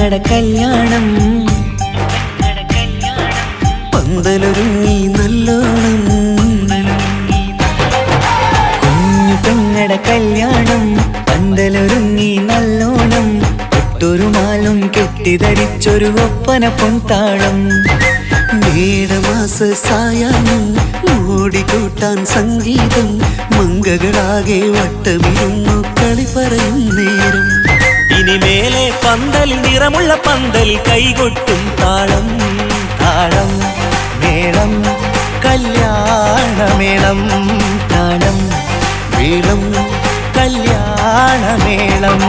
കല്യാണം പന്തലൊരുങ്ങി നല്ലോണം കുഞ്ഞു പെങ്ങടെ കല്യാണം പന്തലൊരുങ്ങി നല്ലോണം ഒട്ടൊരു മാലും കെട്ടിധരിച്ചൊരു ഒപ്പന പൊൻതാളം മേടമാസ സായാഹ്നം ഓടിക്കൂട്ടാൻ സംഗീതം മംഗകളാകെ വട്ടമിരുന്നു കളി പറയും നേരം ഇനിമേലെ പന്തലിൽ നിറമുള്ള പന്തലിൽ കൈകൊട്ടും താളം താളം മേളം കല്യാണമേളം താളം മേളം കല്യാണമേളം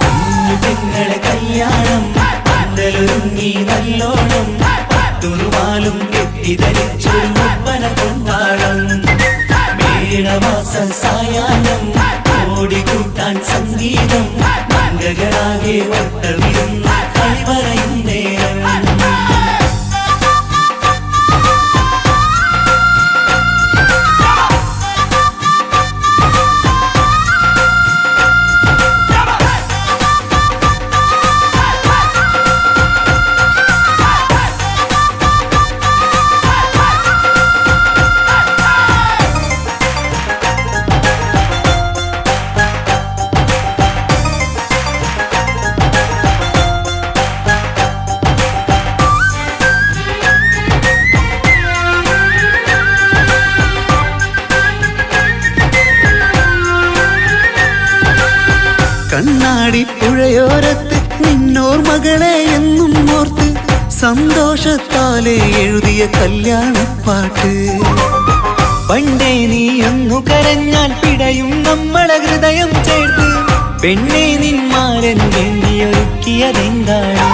കുഞ്ഞു പെങ്ങളെ കല്യാണം പന്തലൊരുങ്ങി നല്ലോണം പട്ടുറുമാലും കെട്ടിധരിച്ചൊരു ഒപ്പന പൊൻതാളം മേടമാസ സായാഹ്നം ഓടിക്കൂട്ടാൻ സംഗീതം മംഗകളാകെ വട്ടമിരുന്ന് കളി പറയും നേരം കണ്ണാടി പുഴയോരത്ത് നിന്നോർ മകളെ എന്നും ഓർത്ത് സന്തോഷത്താലെ എഴുതിയ കല്യാണപ്പാട്ട് പണ്ടേ നീ ഒന്നു കരഞ്ഞാൽ പിടയും നമ്മളെ ഹൃദയം ചേർത്ത് പെണ്ണെ നിന്മാരൻ വേണ്ടിയൊരുക്കിയതെന്താണ്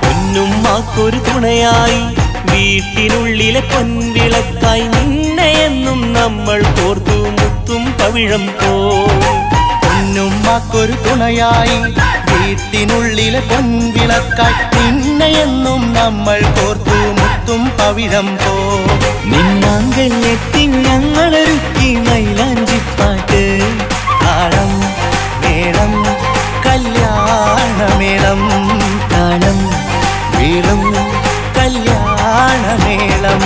പൊന്നുമ്മാക്കൊരു തുണയായി വീട്ടിനുള്ളിലെ പൊൻവിളക്കായി നിന്നെ എന്നും നമ്മൾ കോർത്തു മുത്തും പവിഴം പോ പൊന്നുമ്മാക്കൊരു തുണയായി വീട്ടിനുള്ളിലെ പൊൻവിളക്കായി നിന്നെയെന്നും നമ്മൾ കോർത്തു മുത്തും പവിഴം പോ നിന്നാങ്കല്ലെത്തി ഞങ്ങളൊരുക്കി മൈലാഞ്ചിപ്പാട്ട് താളം മേളം കല്യാണമേളം താളം മേളം കല്യാണമേളം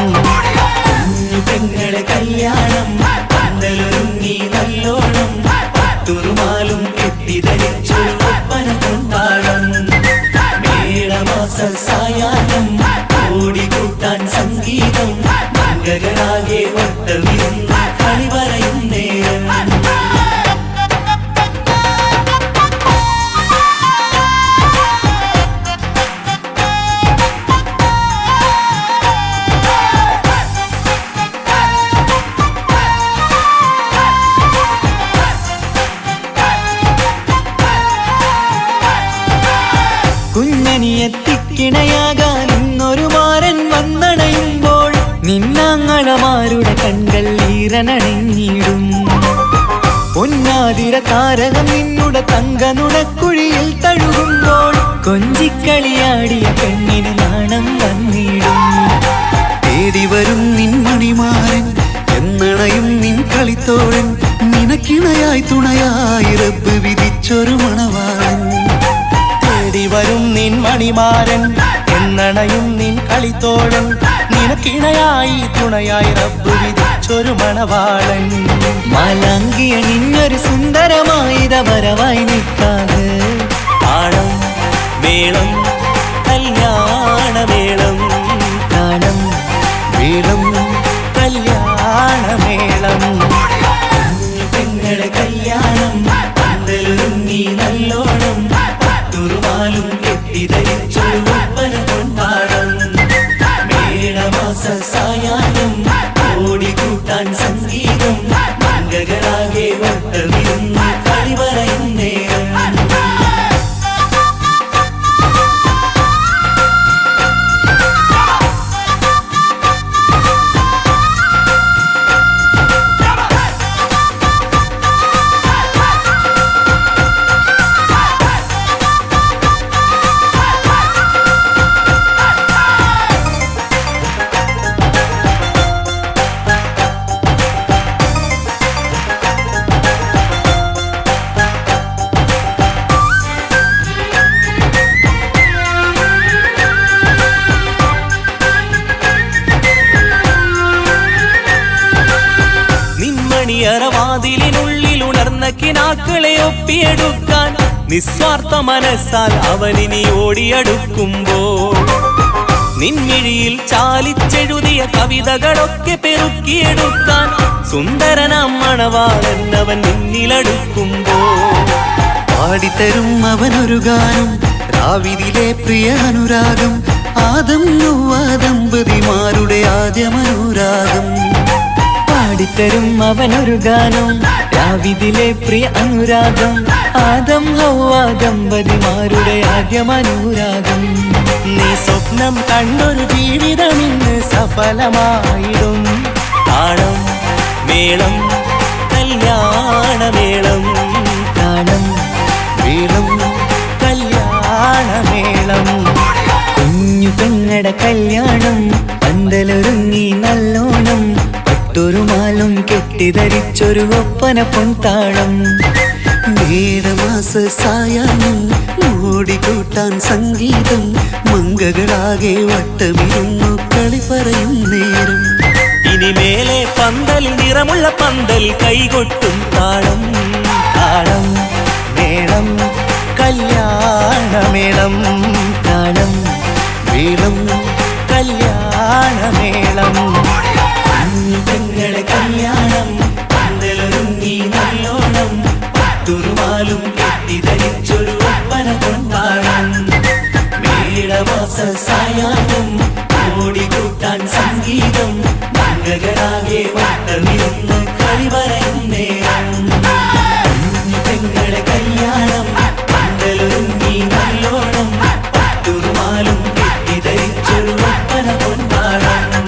കുഞ്ഞു പെങ്ങളെ കല്യാണം പന്തലൊരുങ്ങി നല്ലോണം പട്ടുറുമാലും കെട്ടിധരിച്ചൊരു ഒപ്പന പൊൻതാളം മേടമാസ സായാഹ്നം ഓടിക്കൂട്ടാൻ സംഗീതം മംഗകളാകെ വട്ടമിരുന്ന് കളി പറയും നേരം കുഞ്ഞനിയെത്തിക്കിണയാകാൻ ഇന്നൊരു മാരൻ വന്നണയുമ്പോൾ നിന്നാങ്ങളമാരുടെ കൺകൾ ഈറനണിഞ്ഞിടും പൊന്നാതിര താരകം നിന്നുടെ തങ്കനുടക്കുഴിയിൽ തഴുകുമ്പോൾ കൊഞ്ചിക്കളിയാടിയ പെണ്ണിന് നാണം വന്നിടും തേടി വരും നിൻ മണിമാരൻ എന്നണയും നിൻ കളിത്തോഴൻ നിനക്കിണയായി തുണയായി റബ്ബ് വിധിച്ചൊരു മണവാളൻ വരും നിൻ മണിമാരൻ എന്നണയും നിൻ കളിത്തോഴൻ നിനക്കിണയായി തുണയായി റബ്ബ് വിധിച്ചൊരു മണവാളൻ മാലാങ്കിയ നിന്നൊരു സുന്ദരമായിത വരവായി നിൽക്കാതെ താളം മേളം കല്യാണമേളം താളം മേളം കല്യാണമേളം കുഞ്ഞു പെങ്ങളെ കല്യാണം പന്തലൊരുങ്ങി നല്ലോണം പട്ടുറുമാലും കെട്ടിധരിച്ചൊരു ഒപ്പന പൊൻതാളം മേടമാസ സായാഹ്നം ഓടിക്കൂട്ടാൻ സംഗീതം മംഗകളാകെ വട്ടമിരുന്ന് കളി പറയും നേരം അറവാതിലിനുള്ളിൽ ഉണർന്ന കിനാക്കളെ ഒപ്പിയെടുക്കാൻ നിസ്വാർത്ഥ മനസ്സാൽ അവനിനി ഓടിയടുക്കുമ്പോൾ നിൻമിഴിയിൽ ചാലിച്ചെഴുതിയ കവിതകളൊക്കെ പെറുക്കിയെടുക്കാൻ സുന്ദരനാം മണവാളൻ അവൻ നിന്നിലടുക്കുമ്പോൾ പാടിത്തരും അവനൊരു ഗാനം രാവിലെ പ്രിയ അനുരാഗം ആദം ഹവ്വ ദമ്പതിമാരുടെ ആദ്യമനുരാഗം പാടിത്തരും അവനൊരു ഗാനം രാവിലെ പ്രിയ അനുരാഗം ആദം ഹവ്വ ദമ്പതിമാരുടെ ആദ്യമനുരാഗം നീ സ്വപ്നം കണ്ടൊരു ജീവിതം ഇന്ന് സഫലമായിടും താളം മേളം കല്യാണമേളം താളം മേളം കല്യാണമേളം കുഞ്ഞു പെങ്ങടെ കല്യാണം പന്തലൊരുങ്ങി നല്ലോണം പട്ടൊരു മാലും കെട്ടിധരിച്ചൊരു ഒപ്പന പൊൻതാളം മേടമാസ സായാഹ്നം ഓടിക്കൂട്ടാൻ സംഗീതം മംഗകളാകെ വട്ടമിരുന്നു കളി പറയും നേരം ഇനി മേലെ പന്തൽ നിറമുള്ള പന്തൽ കൈകൊട്ടും താളം താളം മേളം കല്യാണമേളം താളം മേളം കല്യാണമേളം കുഞ്ഞു പെങ്ങളെ കല്യാണം പന്തലൊരുങ്ങി നല്ലോണം പട്ടുറുമാലും കെട്ടിധരിച്ചൊരു ഒപ്പന കൊണ്ടാടം മേടമാസ സായാഹ്നം ഓടിക്കൂട്ടാൻ സംഗീതം മംഗകളാകെ വട്ടമിരുന്ന് കളി പറയും നേരം കുഞ്ഞു പെങ്ങളെ കല്യാണം പന്തലൊരുങ്ങി നല്ലോണം പട്ടുറുമാലും കെട്ടിധരിച്ചൊരു ഒപ്പന കൊണ്ടാടം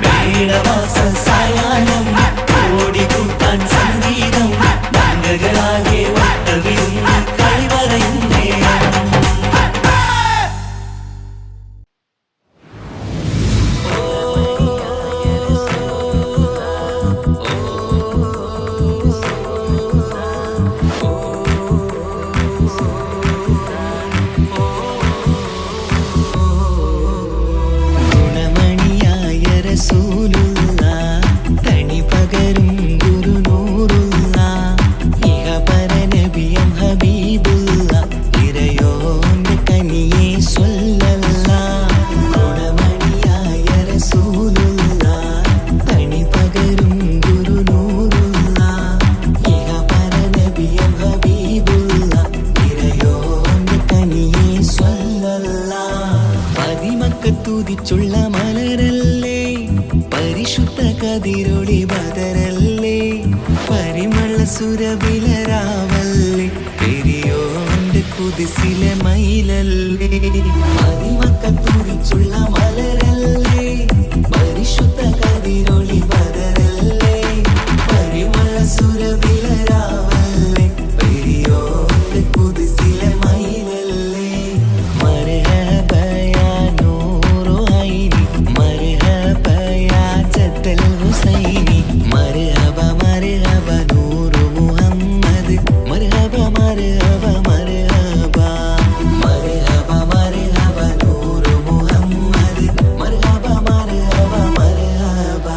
മേടമാസ സായാഹ്നം ഓടിക്കൂട്ടാൻ സംഗീതം മംഗകളാകെ വട്ടമിരുന്ന് കളി പറയും നേരം ഗുണമണിയായ റസൂലുള്ള തണി പകരും ഗുരുനൂറുള്ള ഇഹപര നബിയം ഹബീബുള്ള ഇറയോന്റെ കനിയെ സ്വല്ലല്ല ഗുണമണിയായ റസൂലുള്ള തണി പകരും ഗുരുനൂറുള്ള ഇഹപര നബിയം ഹബീബുള്ള ഇറയോന്റെ കനിയെ സ്വല്ലല്ല പതിമക്കത്തുതിച്ചുള്ള മലരല്ലേ പരിശുദ്ധ കതിരൊളി ബദരല്ലേ പരിമള സുരബിലരാവല്ലേ പെരിയോന്റെ കുതിസിലെ മയിലല്ലേ പതിമക്കത്തുതിച്ചുള്ള മലരല്ലേ പരിശുദ്ധ കതിരൊളി ബദരല്ലേ പരിമള സുരബിലരാവല്ലേ പെരിയോന്റെ കുതിസിലെ മയിലല്ലേ മർഹബ യാ നൂറു ഐനി മർഹബ യാ ജദ്ദൽ ഹുസൈനി മർഹബ മർഹബ നൂറു മുഹമ്മദ് മർഹബ മർഹബ മർഹബ മർഹബ മർഹബ നൂറു മുഹമ്മദ് മർഹബ മർഹബ മർഹബ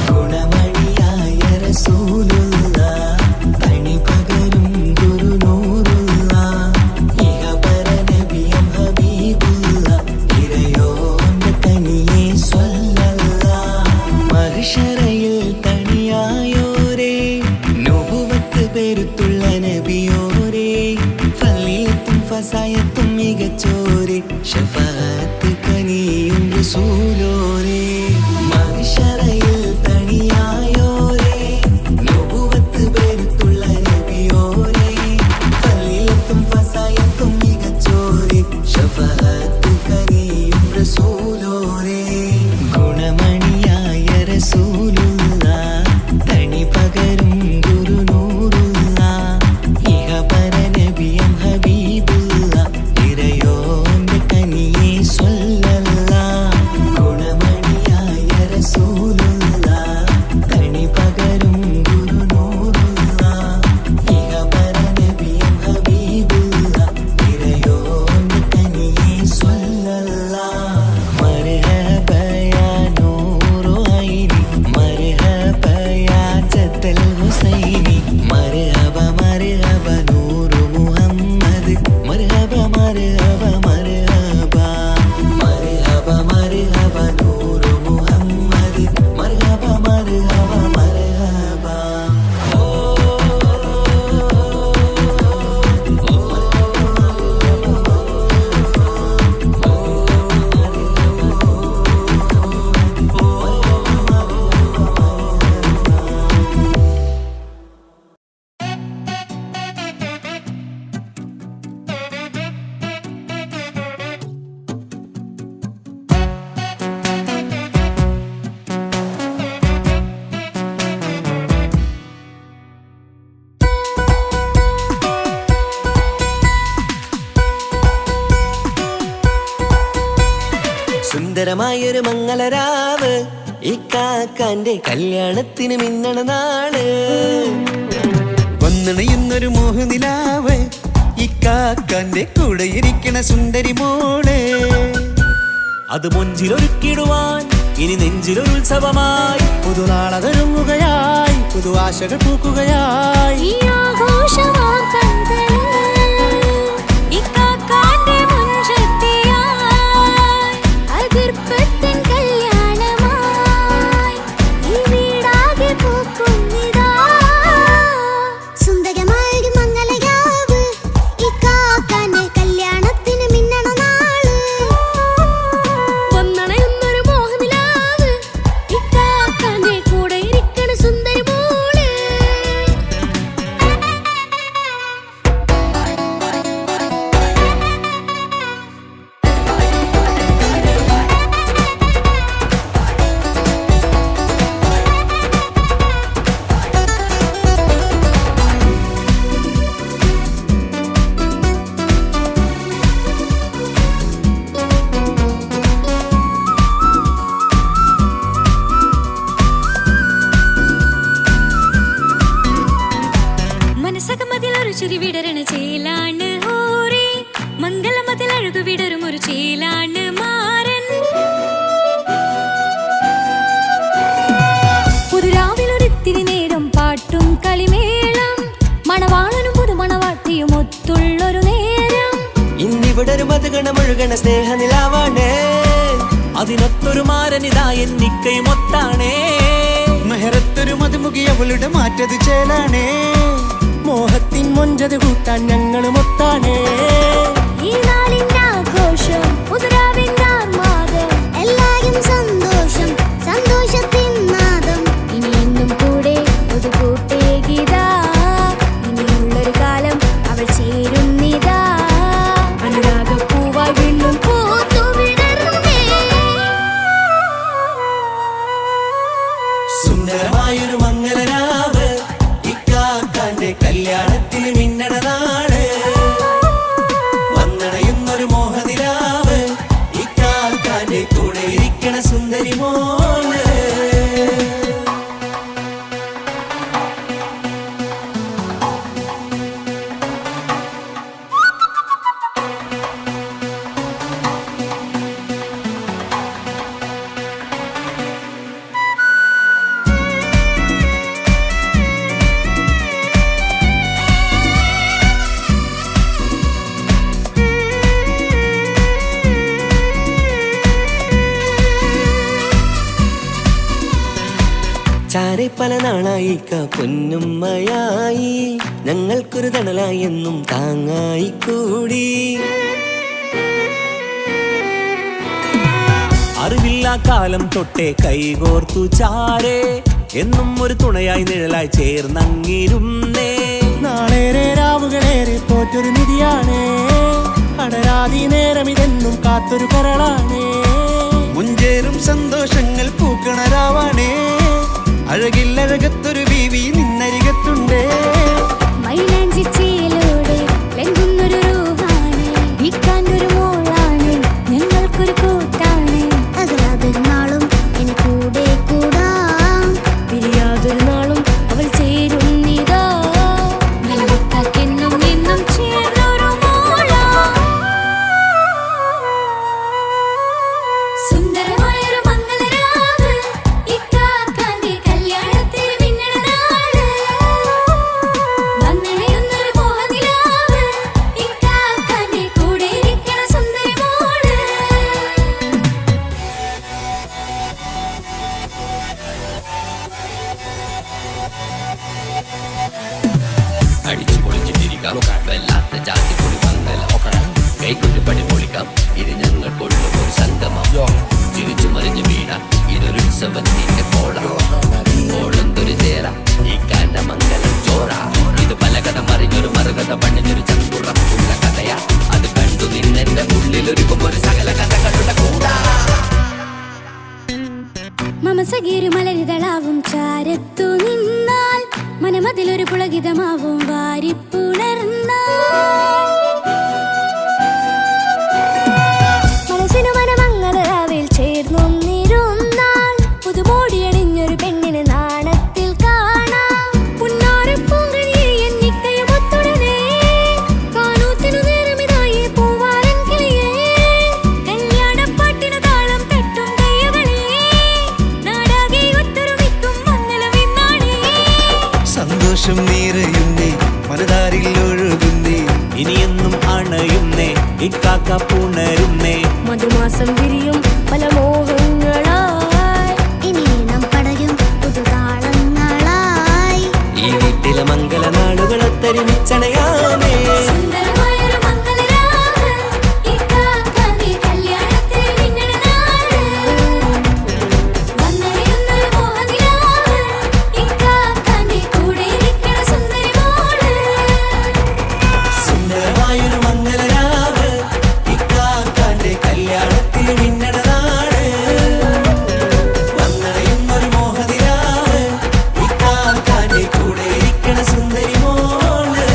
ഗുണമണിയായ റസൂലുള്ള തണി പകരും ഗുരുനൂറുള്ള ഇഹപര നബിയം ഹബീബുള്ള ഇറയോന്റെ കനിയെ സ്വല്ലല്ല മഹ്ശറയിൽ തണിയായോരേ നുബുവത്ത് പെരുത്തുള്ള നബിയോരേ ഫളീലത്തും ഫസായത്തും മികച്ചോരേ ശഫാഅത്ത് കനിയും റസൂലോരേ മഹ്ശറയിൽ തണിയായോരേ നുബുവത്ത് പെരുത്തുള്ള നബിയോരേ ഫളീലത്തും ഫസായത്തും മികച്ചോരേ ശഫാഅത്ത് കനിയും റസൂലോരേ ഗുണമണിയായ റസൂലുള്ള തണി പകരും ഗുരുനൂറുള്ള ഇഹപര നബിയം ഹബീബുള്ള ഇറയോന്റെ കനിയെ സ്വല്ലല്ല ഗുണമ സുന്ദരമായൊരു മംഗളരാവ് ഇക്കാക്കാന്റെ കല്യാണത്തിന് മിന്നണ നാള്. വന്നണയുന്നൊരു മോഹനിലാവ് ഇക്കാക്കാന്റെ കൂടെ ഇരിക്കണ സുന്ദരി മോള്. അത് മുഞ്ചിലൊരുക്കിടുവാൻ ഇനി നെഞ്ചിലൊരു ഉത്സവമായി പുതുനാളതൊരുങ്ങുകയായി പുതുവാശകൾ പൂക്കുകയായി. ഈ ആഘോഷമാം പന്തലിൽ ഇക്കാക്കാന്റെ മുൻചെത്തിയായി അതിർപ്പത്തിൻ കല്യാണമായി ഈ വീടാകെ പൂക്കുന്നിതാ. സുന്ദരമായൊരു മംഗളരാവ് ഇക്കാക്കാന്റെ കല്യാണത്തിന് മിന്നണ നാള്. വന്നണയുന്നൊരു മോഹനിലാവ് ഇക്കാക്കാന്റെ കൂടെ ഇരിക്കണ സുന്ദരി മോള്. മനസകമതിലൊരു ചിരി വിടരണ ചേലാണ് ഹോറി. മംഗളമതിൽ അഴകു വിടരും ഒരു ചേലാണ് മാരൻ. പുതുരാവിലൊരിത്തിരി നേരം പാട്ടും കളിമേളം മണവാളനും പുതുമണവാട്ടിയും ഒത്തുള്ളൊരു നേരം. ഇന്നിവിടെ ഒരു മധുഗണമൊഴുകണ സ്നേഹനിലാവാണ്. അതിനൊത്തൊരു മാരനിതാ എന്നിക്കയും ഒത്താണേ. മെഹറത്തൊരു മധുമുഖി അവളുടെ മാറ്റത് ചേലാണേ. മോഹത്തിൻ മൊഞ്ചത് കൂട്ടാൻ ഞങ്ങളും ഒത്താണേ. ഈ നാളിന്റെ ആഘോഷം പുതുരാവിന്റെ ആർമാദം എല്ലാരും സന്തോഷം സന്തോഷത്തിൻ നാദം. ഇനി എന്നും കൂടെ പുതുകൂട്ടേ ഗീതാ. ഇനിയുള്ളൊരു കാലം അവൾ ചേരുന്നിതാ. അനുരാഗപ്പൂവായി വീണ്ടും പൂത്തു വിടർന്നേ. സുന്ദരമായൊരു മംഗളരാവ് ഇക്കാക്കാന്റെ കല്യാണത്തിന് മിന്നണ നാള്. വന്നണയുന്നൊരു മോഹനിലാവ് ഇക്കാക്കാന്റെ കൂടെ ഇരിക്കണ സുന്ദരി മോള്. ചാരെ പല നാളായി പൊന്നുമ്മയായി ഞങ്ങൾക്കൊരു തണലായി എന്നും താങ്ങായി കൂടി. അറിവില്ലാ കാലം തൊട്ടേ കൈകോർത്തു ചാരേ എന്നും ഒരു തുണയായി നിഴലായി ചേർന്നങ്ങിരുന്നേ. നാളേറെ രാവുകളേറെ പോറ്റൊരു നിധിയാണ്. അടരാതി നേരം ഇതെന്നും കാത്തൊരു കരളാണ്. മുഞ്ചേറും സന്തോഷങ്ങൾ പൂക്കണരാവാണേ. അഴകില്ലഴകത്തൊരു ബീവി നിന്നരികത്തുണ്ടേ. മൈലാഞ്ചി ചേലോടെ ലംഘുന്നൊരു രൂപാണ്. ഇക്കാന്റൊരു മോളാണ് ഞങ്ങൾക്കൊരു കൂട്ടാണ്. അകലാതൊരു നാളും ഇനി കൂടെ കൂടാം. പിരിയാതൊരു നാളും അവൾ ചേരുന്നിതാ. നെല്ലിക്കാക്കെന്നും എന്നും ചേർന്നൊരു മോളാ. സുന്ദരമായൊരു മംഗളരാവ് ഇക്കാക്കാന്റെ കല്യാണത്തിന് മിന്നണ നാള്. വന്നണയുന്നൊരു മോഹനിലാവ് ഇക്കാക്കാന്റെ കൂടെ ഇരിക്കണ സുന്ദരി മോള്. അടിച്ചു പൊളിച്ചിട്ടിരിക്കാം വല്ലാത്ത ജാതി പൊളി മംഗലം കൈകൊണ്ട് പണി പൊളിക്കാം. ഇത് ഞങ്ങൾക്കുള്ള ഒരു സംഗമം. ചിരിച്ചു മറിഞ്ഞു വീണാം ഇതൊരു ഉത്സവത്തിന്റെ കോളം. ഓളന്തൊരു ചേര ഈ കാണ്ട മംഗലം ചോറ. ഇത് പല കഥ മറിഞ്ഞൊരു മറുകഥ പണിഞ്ഞൊരു ചങ്കുറപ്പുള്ള കഥയാ. അത് കണ്ടു നിന്നെന്റെ ഉള്ളിലൊരുക്കും ഒരു സകല കഥകളുടെ കൂടാ. മമസഗീരു മലരിതളാവും ചാരത്തു നിന്നാൽ മനമതിലൊരു പുളകിതമാവും വാരിപ്പുണർന്നാൽ. മനസ്സിനു മനമംഗളരാവിൽ പൊഴിയുന്നേ മനതാരിൽ ഒഴുകുന്നേ ഇനിയെന്നും അണയുന്നേ ഇക്കാക്ക പുണരുന്നേ മധുമാസം വിരിയും പല മോഹങ്ങളായി ഇനി നാം പടരും പുതുതാളങ്ങളായി ഈ വീട്ടിലെ മംഗളനാളുകൾ ഒത്തൊരുമിച്ചണയാമേ സുന്ദരമായൊരു മംഗളരാവ് ഇക്കാക്ക നീ കല്യാണത്തിൽ മിന്നണ നാട് വന്നറിയുന്നൊരു മോഹനിലാവ് ഇക്കാക്ക നീ കൂടെ ഇരിക്കണ സുന്ദരി മോള് സുന്ദരമായൊരു മംഗളരാവ് ഇക്കാക്കാന്റെ കല്യാണത്തിൽ മിന്നണ നാട് വന്നറിയുന്നൊരു മോഹനിലാവ് ഇക്കാക്കാന്റെ കൂടെ ഇരിക്കണ സുന്ദരി മോള്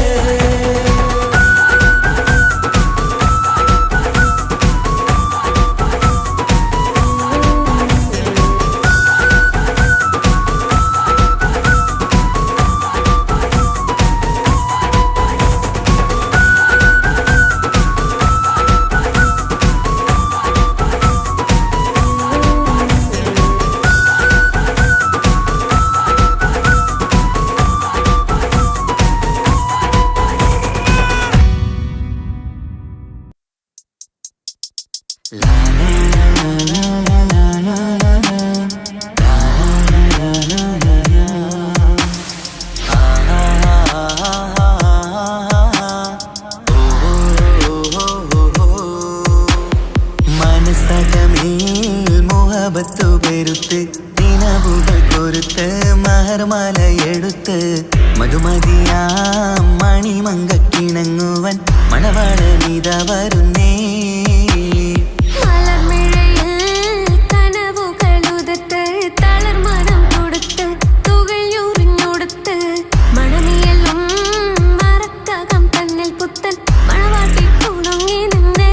മനസ്സകമേൽ മോഹബത്തു പെരുത്ത് നിലവുകൾ കൊരുത്ത് മഹർമാലയെടുത്ത് മധുമതിയാം മണിമങ്കക്കിണങ്ങുവൻ മണവാളനിത വരുന്നേ മലർമിഴയിൽ കനവുകളുതിർത്ത് തളർമനം കൊടുത്ത് തുകയുറിഞ്ഞൊടുത്ത് മണമിയലും മറക്കകം തന്നിൽ പുത്തൻ മണവാട്ടി കുണങ്ങി നിന്നേ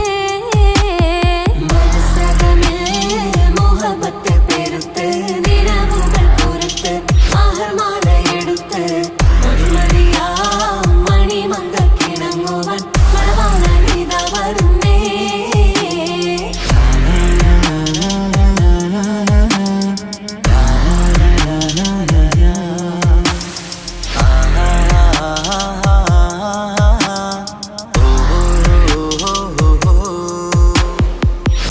മനസ്സകമേൽ മോഹബത്ത് പെരുത്ത് നിലവുകൾ കൊരുത്ത് മഹർമാലയെടുത്ത് മധുമതിയാം മണിമങ്കക്കിണങ്ങുവൻ മണവാളനിത വരുന്നേ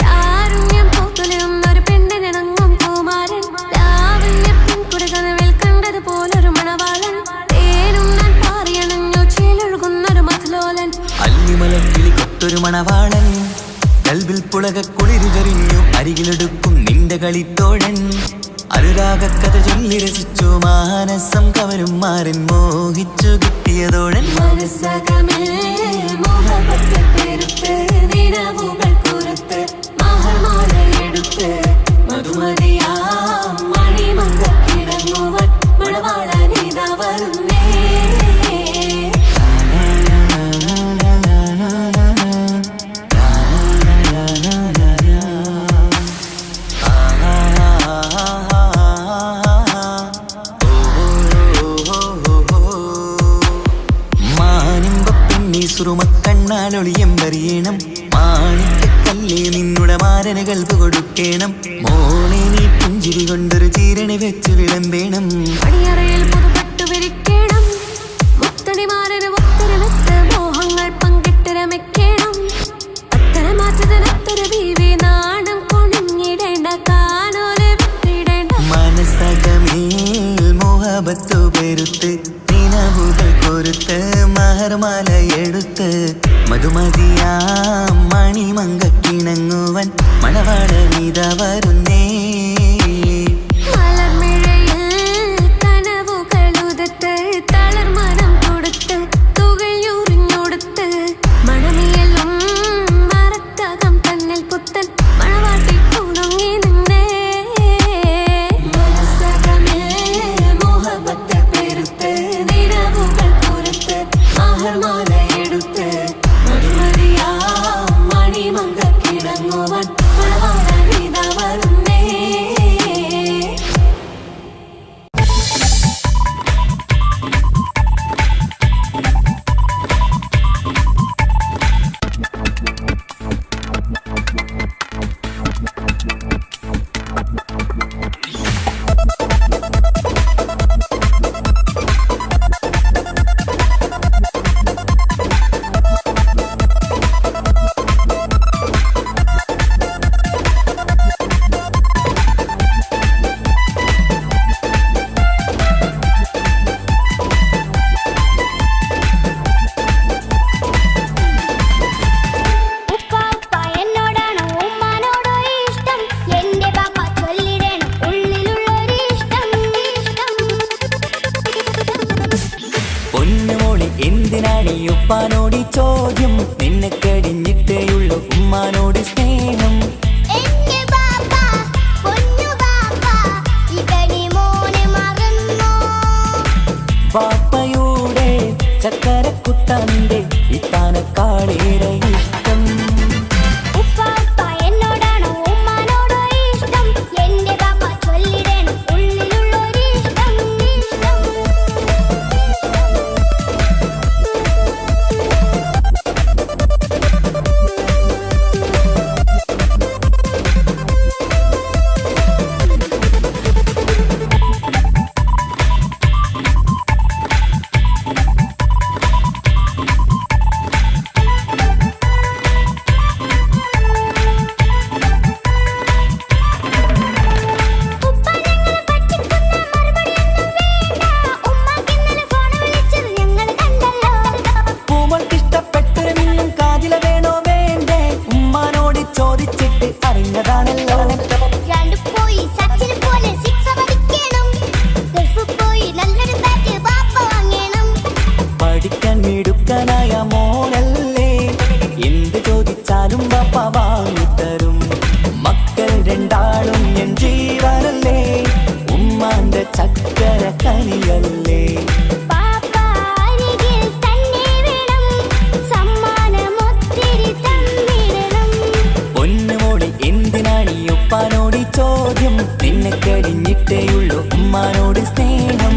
താരുണ്യം പൂത്തുലയുന്നൊരു പെണ്ണിനിണങ്ങും പൂമാരൻ ലാവണ്യപ്പിൻ കുടകനവിൽ കണ്ടതുപോലൊരു മണവാളൻ തേനുണ്ണാൻ പാറിയണഞ്ഞു ചേലൊഴുകുന്നൊരു മധുലോലൻ അല്ലിമലക്കിളി കൊത്തൊരു മണവാളൻ കൽവിൽ പുളക കുളിരുചൊരിഞ്ഞു അരികിലെടുക്കും നിന്റെ കളിത്തോഴൻ അനുരാഗക്കഥ ചൊല്ലി രസിച്ചു മാനസം കവരും മാരൻ മോഹിച്ചു കിട്ടിയതോഴൻ മനസ്സകമേൽ മോഹബത്ത് പെരുത്ത് നിലവുകൾ കൊരുത്ത് മഹർമാലയെടുത്ത് മധുമതിയാം മണിമങ്കക്കിണങ്ങുവൻ മണവാളനിത വരുന്നേ മാനിമ്പപ്പെണ്ണി സുറുമക്കണ്ണാലൊളിയമ്പറിയണം മാണിക്കക്കല്ലേ നിന്നുടെ മാരന് കൽപ്പ് കൊടുക്കണം മോനെ നീ പുഞ്ചിരി കൊണ്ടൊരു ചീരണി വെച്ച് വിളമ്പേണം അടിയറയിൽ പുതുപട്ടു വിരിക്കണം മുത്തണിമാരന് ഒത്തരമെത്ത് മോഹങ്ങൾ പങ്കിട്ട് രമിക്കണം അത്തരമാറ്റതിനൊത്തര ബീവി നാണം കൊണിഞ്ഞിടേണ്ട കാനോല് വിത്തിടേണ്ട മനസ്സകമേൽ മോഹബത്തു പെരുത്ത് നിലവുകൾ കൊരുത്ത് മഹർമാലയെടുത്ത് മധുമതിയാം മണിമങ്കക്കിണങ്ങുവൻ മണവാളനിത വരുന്നേ മലർമിഴയിൽ കനവുകളുതിർത്ത് തളർമനം കൊടുത്ത് തുകയുറിഞ്ഞൊടുത്ത് മണമിയലും മറക്കകം തന്നിൽ പുത്തൻ മണവാട്ടി കുണങ്ങി നിന്നേ മനസ്സകമേൽ മോഹബത്ത് പെരുത്ത് നിലവുകൾ കൊരുത്ത് മഹർമാലയെടുത്ത് മധുമതിയാം മണിമങ്കക്കിണങ്ങുവൻ മണവാളനിത വരുന്നേ പൊന്നുമോളെ എന്തിനാണ് ഈ ഉപ്പാനോട് ചോദ്യം നിന്നെ കഴിഞ്ഞിട്ടേയുള്ളൂ ഉമ്മാനോട് സ്നേഹം പാപ്പയുടെ ചക്കരക്കുട്ടന്റെ ഇത്താനക്കാളേറെ ഇഷ്ടം മിടുക്കനായ മോനല്ലേ എന്ത് ചോദിച്ചാലും ബാപ്പ വാങ്ങിത്തരും മക്കൾ രണ്ടാളും എൻ ജീവനല്ലേ ഉമ്മാന്റെ ചക്കര കനിയല്ലേ പൊന്നുമോളെ എന്തിനാണ് ഈ ഉപ്പാനോട് ചോദ്യം നിന്നെ കഴിഞ്ഞിട്ടേയുള്ളൂ ഉമ്മാനോട് സ്നേഹം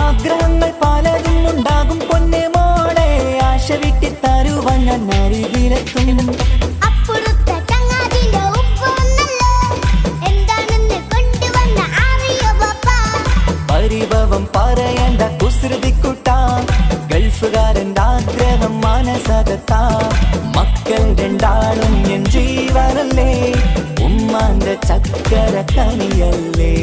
ആഗ്രഹങ്ങൾ പലതും ഉണ്ടാകും പൊന്നെ മോളെ ആശ വിട്ടി തരുവാൻ ഞാൻ അരികിലെത്തും പരിഭവം പറയണ്ട കുസൃതിക്കുട്ട ഗൾഫുകാരൻ്റെ ആഗ്രഹം മനസ്സകത്താ മക്കൾ രണ്ടാളും എൻ ജീവനല്ലേ ഉമ്മാന്റെ ചക്കര കനിയല്ലേ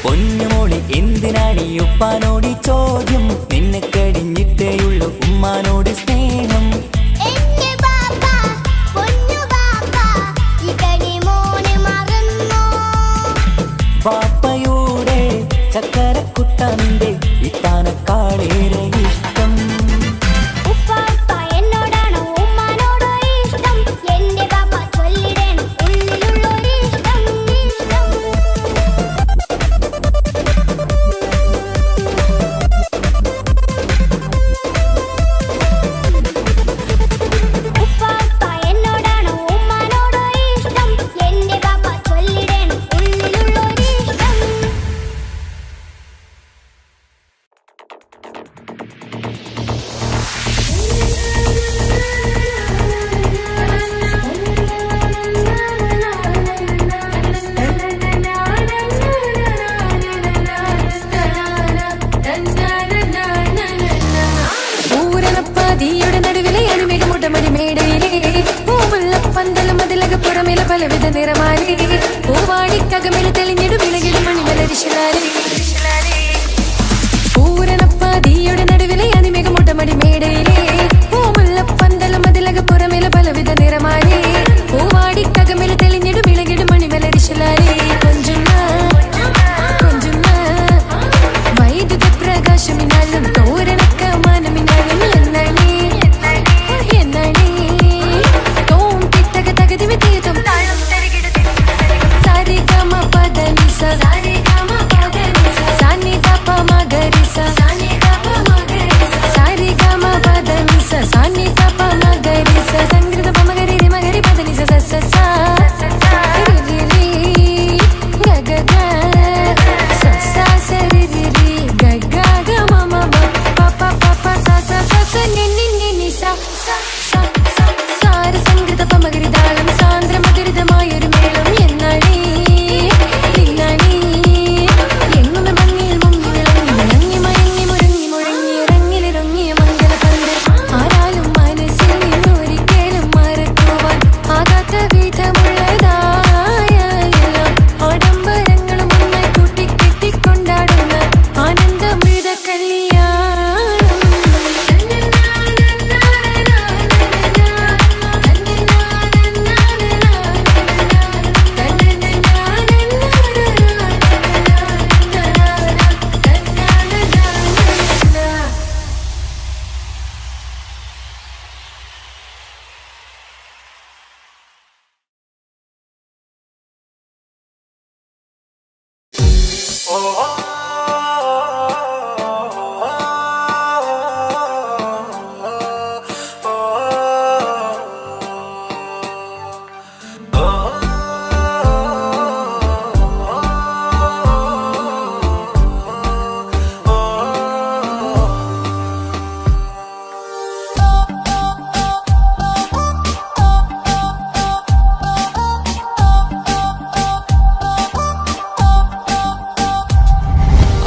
പൊന്നുമോളെ എന്തിനാണ് ഈ ഉപ്പാനോട് ചോദ്യം നിന്നെ കഴിഞ്ഞിട്ടേയുള്ളൂ ഉമ്മാനോട് സ്നേഹം പാപ്പയുടെ ചക്കരക്കുട്ടന്റെ ഇത്താനക്കാളേറെ ഇഷ്ടം പലവിധ നിറമാലി പൂവാടിക്കകമിൽ തെളിഞ്ഞിടും ഇളകിടും മണിമലരിശിലാലി പൂരണപ്പാതിയുടെ നടുവിലെ അണിമേഘമുട്ടമടി മേടയിലെ പൂമുല്ലപ്പന്തലും അതിലക പുറമിലെ പലവിധ നിറമാലി പൂവാടിക്കകമിൽ തെളിഞ്ഞിടും ഇളകിടും മണിമലരിശിലാലി കൊഞ്ചുന്ന കൊഞ്ചുന്ന വൈദ്യുത പ്രകാശമിനാലും തോരണക്ക മാനമിനാലും എന്നണി എന്നണി തോം തിത്തക തകതി വിതീതം Sa ni da pa ma ga ri sa sa ni da pa ma ga ri sa sa ri ga ma pa da ni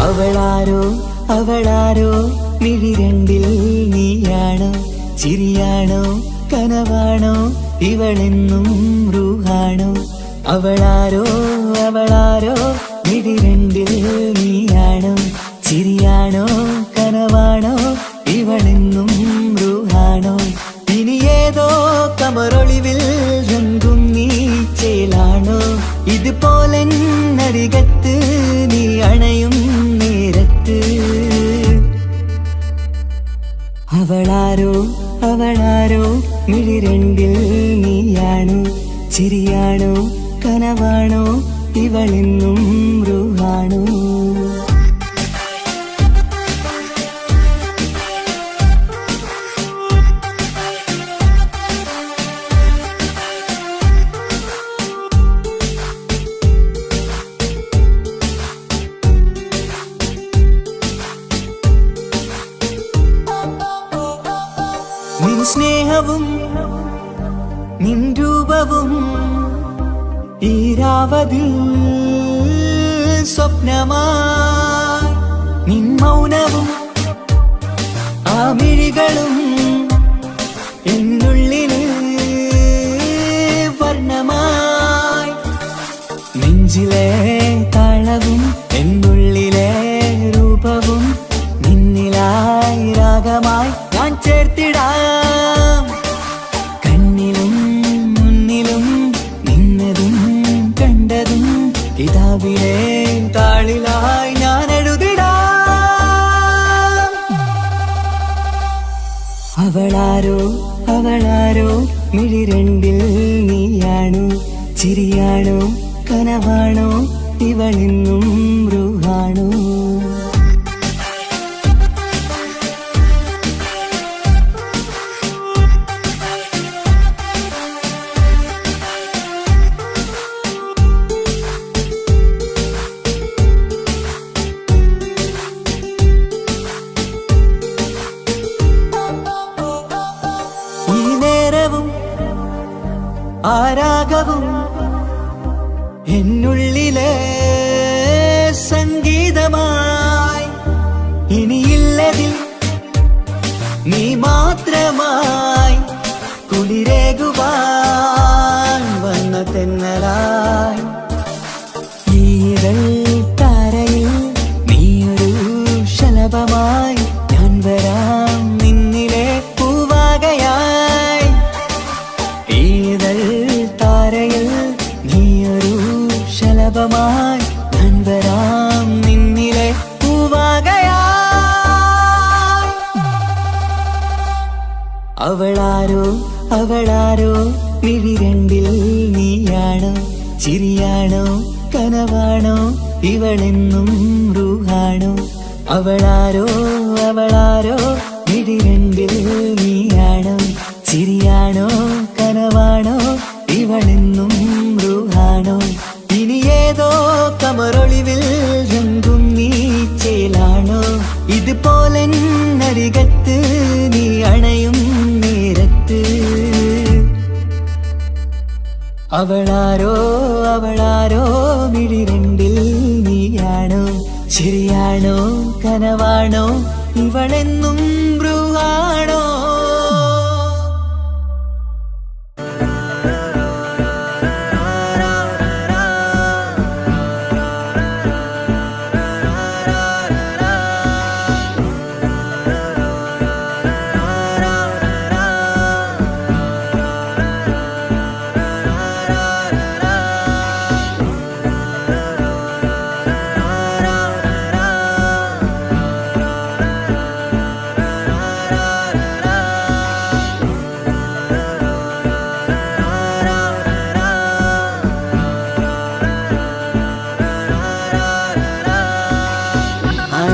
അവളാരോ അവളാരോ മിഴി രണ്ടിൽ നീയാണോ ചിരിയാണോ കനവാണോ ഇവളെന്നും റൂഹാണോ അവളാരോ അവളാരോ മിഴി രണ്ടിൽ നീയാണോ ചിരിയാണോ കനവാണോ ഇവളെന്നും റൂഹാണോ ഇനി ഏതോ കമറൊളിവിൽ രംഗും നീ ചേലാണോ ഇതുപോലെ നരികത്ത് നീ അണയും നേരത്ത് അവളാരോ അവളാരോ മിഴി രണ്ടിൽ നീയാണോ ചിരിയാണോ കനവാണോ ഇവളെന്നും റൂഹാണോ നിൻ സ്നേഹവും നിൻ രൂപവും ഈരാവതിൽ സ്വപ്നമായി നിൻ മൗനവും ആ മിഴികളും എന്നുള്ളിൽ വർണ്ണമായി നെഞ്ചിലെ താളവും എന്നുള്ളിലെ രൂപവും നിന്നിലായി രാഗമായി ഞാൻ ചേർത്തിടാം കണ്ണിലും മുന്നിലും നിന്നതും കണ്ടതും കിതാബിലെ താളിലായി ഞാൻ എഴുതിടാം അവളാരോ അവളാരോ മിഴി രണ്ടിൽ നീയാണോ ചിരിയാണോ കനവാണോ ഇവളെന്നും റൂഹാണോ ആരാഗവും എന്നുള്ളിലെ സംഗീതമായി ഇനിയില്ലതിൽ നീ മാത്രമായി കുളിരേകുവാൻ വന്ന തെന്നലായി ഈതൾ താരയിൽ നീയൊരു ശലഭമായി ഞാൻ വരാം നിന്നിലെ പൂവാകയായി ഈതൾ താരയിൽ നീയൊരു ശലഭമായി ഞാൻ വരാം നിന്നിലെ പൂവാകയായി അവളാരോ അവളാരോ മിഴി രണ്ടിൽ നീയാണോ ചിരിയാണോ കനവാണോ ഇവളെന്നും റൂഹാണോ അവളാരോ അവളാരോ മിഴി രണ്ടിൽ നീയാണോ ചിരിയാണോ കനവാണോ ഇവളെന്നും റൂഹാണോ ഇനി ഏതോ കമറൊളിവിൽ രംഗും നീ ചേലാണോ ഇതുപോലെ നരികത്ത് നീ അണയും നേരത്ത് അവളാരോ അവളാരോ മിഴി രണ്ടിൽ നീയാണോ ചിരിയാണോ കനവാണോ ഇവളെന്നും ബ്രൂഹാണോ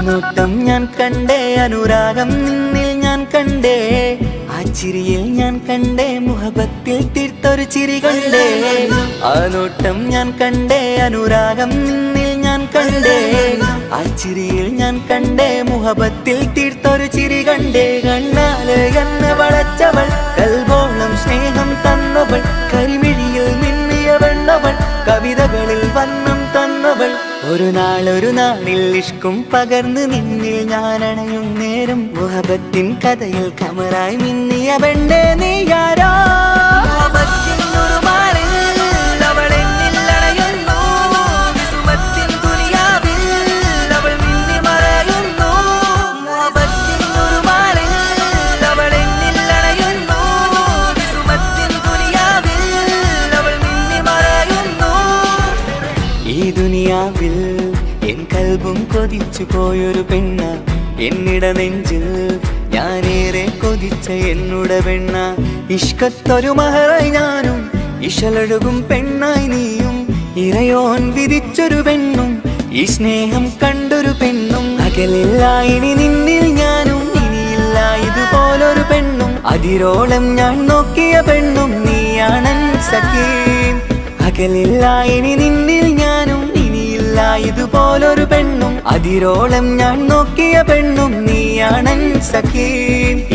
നോട്ടം ഞാൻ കണ്ടേ, അനുരാഗം നിന്നിൽ ഞാൻ കണ്ടേ, ആ ചിരിയിൽ ഞാൻ കണ്ടേ, മുഹബത്തിൽ തീർത്തൊരു ചിരി കണ്ടേ. ആ നോട്ടം ഞാൻ കണ്ടേ, അനുരാഗം നിന്നിൽ ഞാൻ കണ്ടേ, ആ ചിരിയിൽ ഞാൻ കണ്ടേ, മുഹബത്തിൽ തീർത്തൊരു ചിരി കണ്ടേ. കണ്ണാല് എന്നെ വളച്ചവൾ, കൽബോളം സ്നേഹം തന്നവൾ, കരിമിഴിയിൽ മിന്നിയ വെണ്ണവൾ, കവിതകളിൽ വർണ്ണം തന്നവൾ. ഒരു നാളിൽ ഇഷ്കും പകർന്ന് നിന്നിൽ ഞാൻ അണയും നേരം, മുഹബത്തിൻ കഥയിൽ കമറായി മിന്നിയ പെണ്ണേ നീയാരോ. ഈ ദുനിയാവിൽ എൻ കൽബും കൊതിച്ചു പോയൊരു പെണ്ണ, എന്നിട നെഞ്ചിൽ ഞാനേറെ കൊതിച്ച എന്നുട പെണ്ണ. ഇഷ്കത്തൊരു മഹറായി ഞാനും, ഇശലൊഴുകും പെണ്ണായി നീയും, ഇറയോൻ വിധിച്ചൊരു പെണ്ണും, ഈ സ്നേഹം കണ്ടൊരു പെണ്ണും. അകലില്ല ഇനി നിന്നിൽ ഞാനും, ഇനിയില്ല ഇതുപോലൊരു പെണ്ണും. അതിരോളം ഞാൻ നോക്കിയ പെണ്ണും നീയാണൻ സഖീ. അകലില്ല ഇനി നിന്നിൽ ഞാനും, ഇനിയില്ല ഇതുപോലൊരു പെണ്ണും. അതിരോളം ഞാൻ നോക്കിയ പെണ്ണും നീയാണൻ സഖീ.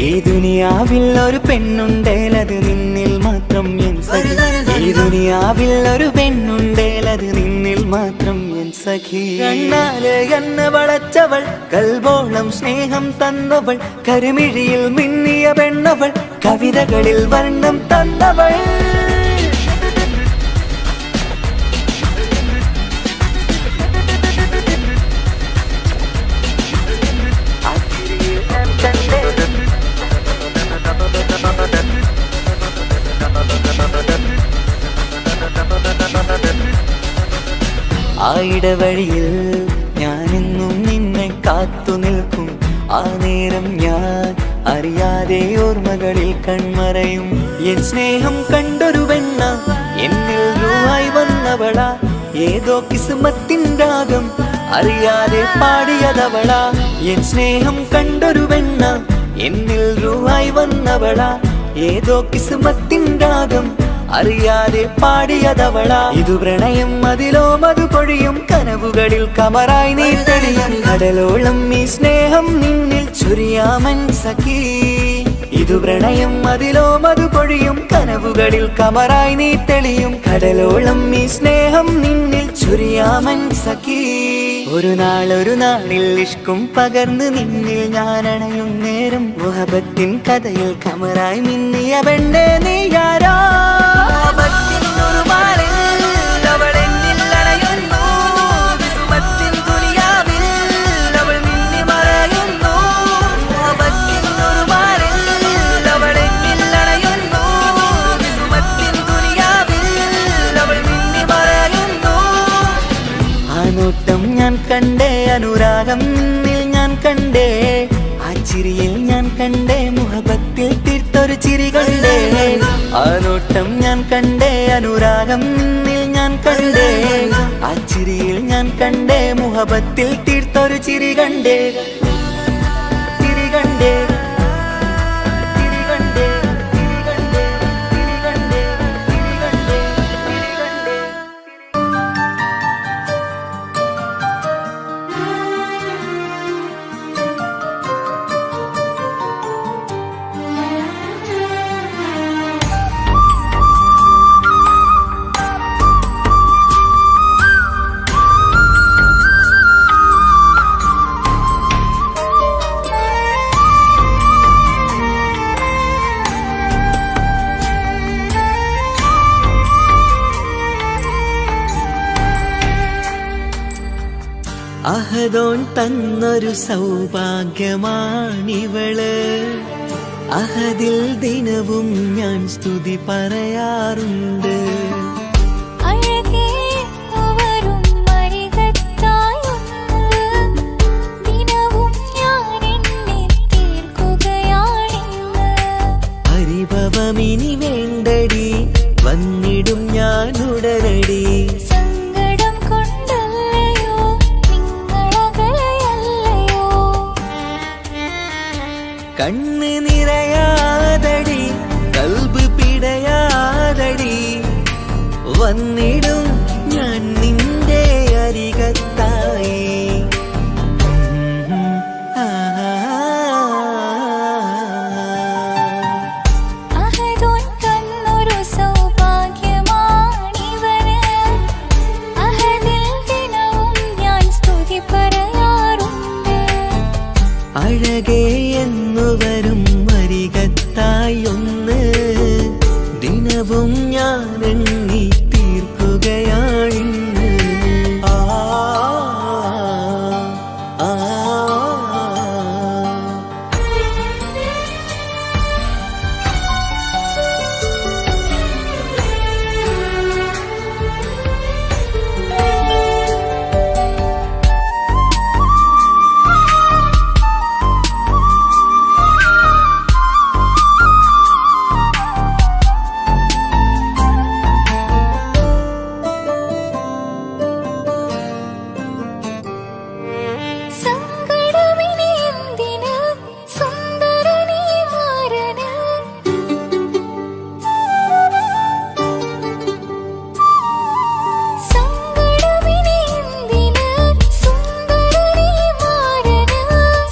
ഈ ദുനിയാവിൽ ഒരു പെണ്ണുണ്ടേലത് നിന്നിൽ മാത്രം എൻ സഖി. ഈ ദുനിയാവിൽ ഒരു പെണ്ണുണ്ടേലത് നിന്നിൽ മാത്രം എൻ സഖി. കണ്ണാല് എന്നെ വളച്ചവൾ, കൽബോളം സ്നേഹം തന്നവൾ, കരിമിഴിയിൽ മിന്നിയ പെണ്ണവൾ, കവിതകളിൽ വർണ്ണം തന്നവൾ. ആ ഇടവഴിയിൽ ഞാനെന്നും നിന്നെ കാത്തു നിൽക്കും, ആ നേരം ഞാൻ അറിയാതെ ഓർമ്മകളിൽ കൺമറയും. എൻ സ്നേഹം കണ്ടൊരു പെണ്ണ, എന്നിൽ രൂപായി വന്നവളാ, ഏതോ കിസ്മത്തിൻ രാഗം അറിയാതെ പാടിയതവളാ. എൻ സ്നേഹം കണ്ടൊരു പെണ്ണ, എന്നിൽ രൂപായി വന്നവളാ, ഏതോ കിസ്മത്തിൻ രാഗം അറിയാതെ പാടിയതവളാ. ഇതു പ്രണയം അതിലോ മധു പൊഴിയും, കനവുകളിൽ കമറായി നീ തെളിയും. കടലോളം ഈ സ്നേഹം നിന്നിൽ ചൊരിയാമൻ സഖീ. ഇതു പ്രണയം അതിലോ മധു പൊഴിയും, കനവുകളിൽ കമറായി നീ തെളിയും. കടലോളം ഈ സ്നേഹം നിന്നിൽ ചൊരിയാമൻ സഖീ. ഒരു നാളിൽ ഇഷ്കും പകർന്ന് നിന്നിൽ ഞാൻ അണയും നേരം, മുഹബത്തിൻ കഥയിൽ കമറായി മിന്നിയ പെണ്ണേ നീയാരോ. നോട്ടം ഞാൻ കണ്ടേ, അനുരാഗം നിന്നിൽ ഞാൻ കണ്ടേ, ആ ചിരിയിൽ ഞാൻ കണ്ടേ, മുഹബത്തിൽ തീർത്തൊരു ചിരി കണ്ടേ. ആ നോട്ടം ഞാൻ കണ്ടേ, അനുരാഗം നിന്നിൽ ഞാൻ കണ്ടേ, ആ ചിരിയിൽ ഞാൻ കണ്ടേ, മുഹബത്തിൽ തീർത്തൊരു ചിരി കണ്ടേ. ചിരി കണ്ടേ. അഹദോൻ തന്നൊരു സൗഭാഗ്യമാണിവള്, അഹദിൽ ദിനവും ഞാൻ സ്തുതി പറയാറുണ്ട്. പരിഭവമിനി വേണ്ടടി, വന്നിടും ഞാൻ ഉടനടി. കണ്ണ് നിറയാതടി കൽബ് പിടയാതടി വന്നിടും ഞാൻ നിന്റെ അരികത്തായി അഹദോൻ തന്നൊരു സൗഭാഗ്യമാണിവന് അഹദിൽ ദിനവും ഞാൻ സ്തുതി പറയാറുണ്ട് അഴകേ എന്നു വരും അരികത്തായി ഒന്ന് ദിനവും ഞാൻ എണ്ണി തീർക്കുകയാണിന്ന് ആ ആ സങ്കടമിനി എന്തിന് സുന്ദരനീ മാരന് സങ്കടമിനി എന്തിന് സുന്ദരനീ മാരന്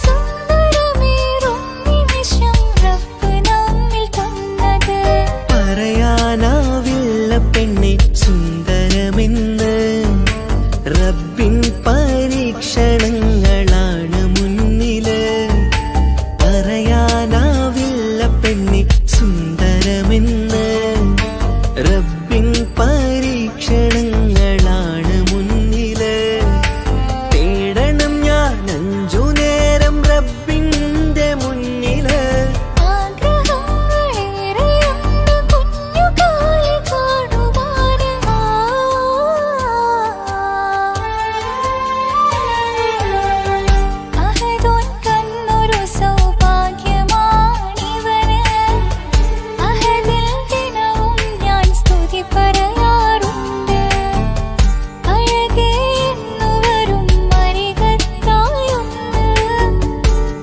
സുന്ദരമേറും നിമിഷം റബ്ബ് നമ്മിൽ തന്നത് പറയാനാവില്ല പെണ്ണെ സുന്ദരമെന്ന് റബ്ബിൻ പരീക്ഷണങ്ങളാണ് മുന്നില് പറയാനാവില്ല പെണ്ണെ സുന്ദരമെന്ന് റബ്ബിൻ പരീക്ഷണങ്ങളാണ് മുന്നില് തേടണം ഞാൻ 5 നേരം റബ്ബിന്റെ മുന്നില് ആഗ്രഹങ്ങളേറെയുണ്ട് കുഞ്ഞുകാലി കാണുവാന് അഹദോൻ തന്നൊരു സൗഭാഗ്യമാണിവന് അഹദിൽ ദിനവും ഞാൻ സ്തുതി പറയാറുണ്ട് അഴകേ എന്നു വരും അരികത്തായൊന്ന്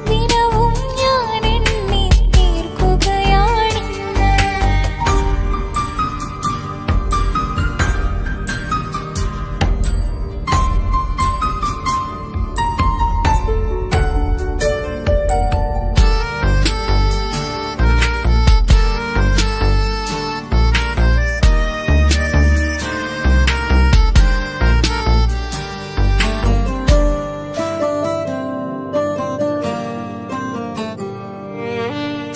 ദിനവും ഞാൻ എണ്ണി തീർക്കുകയാണിന്ന്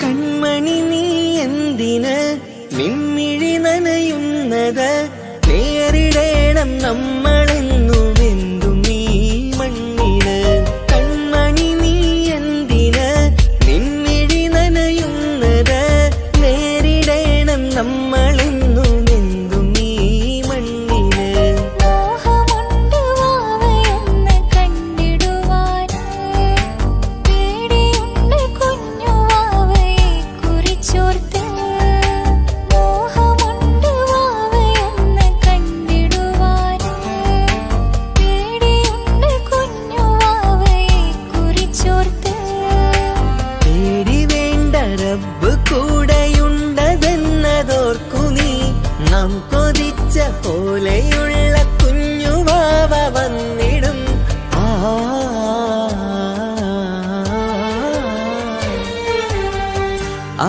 കൺമണി നീ എന്തിന് നിമ്മിഴി നനയുന്നത് നേരിടേണം നമ്മളെന്നും എന്തും നീ മണ്ണില് കൺമണി നീ എന്തിന് നിമ്മിഴി നനയുന്നത് നേരിടേണം നമ്മളെന്നും എന്തും നീ മണ്ണില് മോഹമുണ്ട് വാവയൊന്ന് കണ്ടിടുവാന് പേടിയുണ്ട് കുഞ്ഞു വാവയെ കുറിച്ചോർത്ത് മോഹമുണ്ട് വാവയൊന്ന് കണ്ടിടുവാന് പേടിയുണ്ട് കുഞ്ഞു വാവയെ കുറിച്ചോർത്ത് പേടി വേണ്ട റബ്ബ് കൂടെയുണ്ടതെന്നതോർക്കു നീ നാം കൊതിച്ച പോലെയുള്ള കുഞ്ഞുവാവ വന്നിടും ആ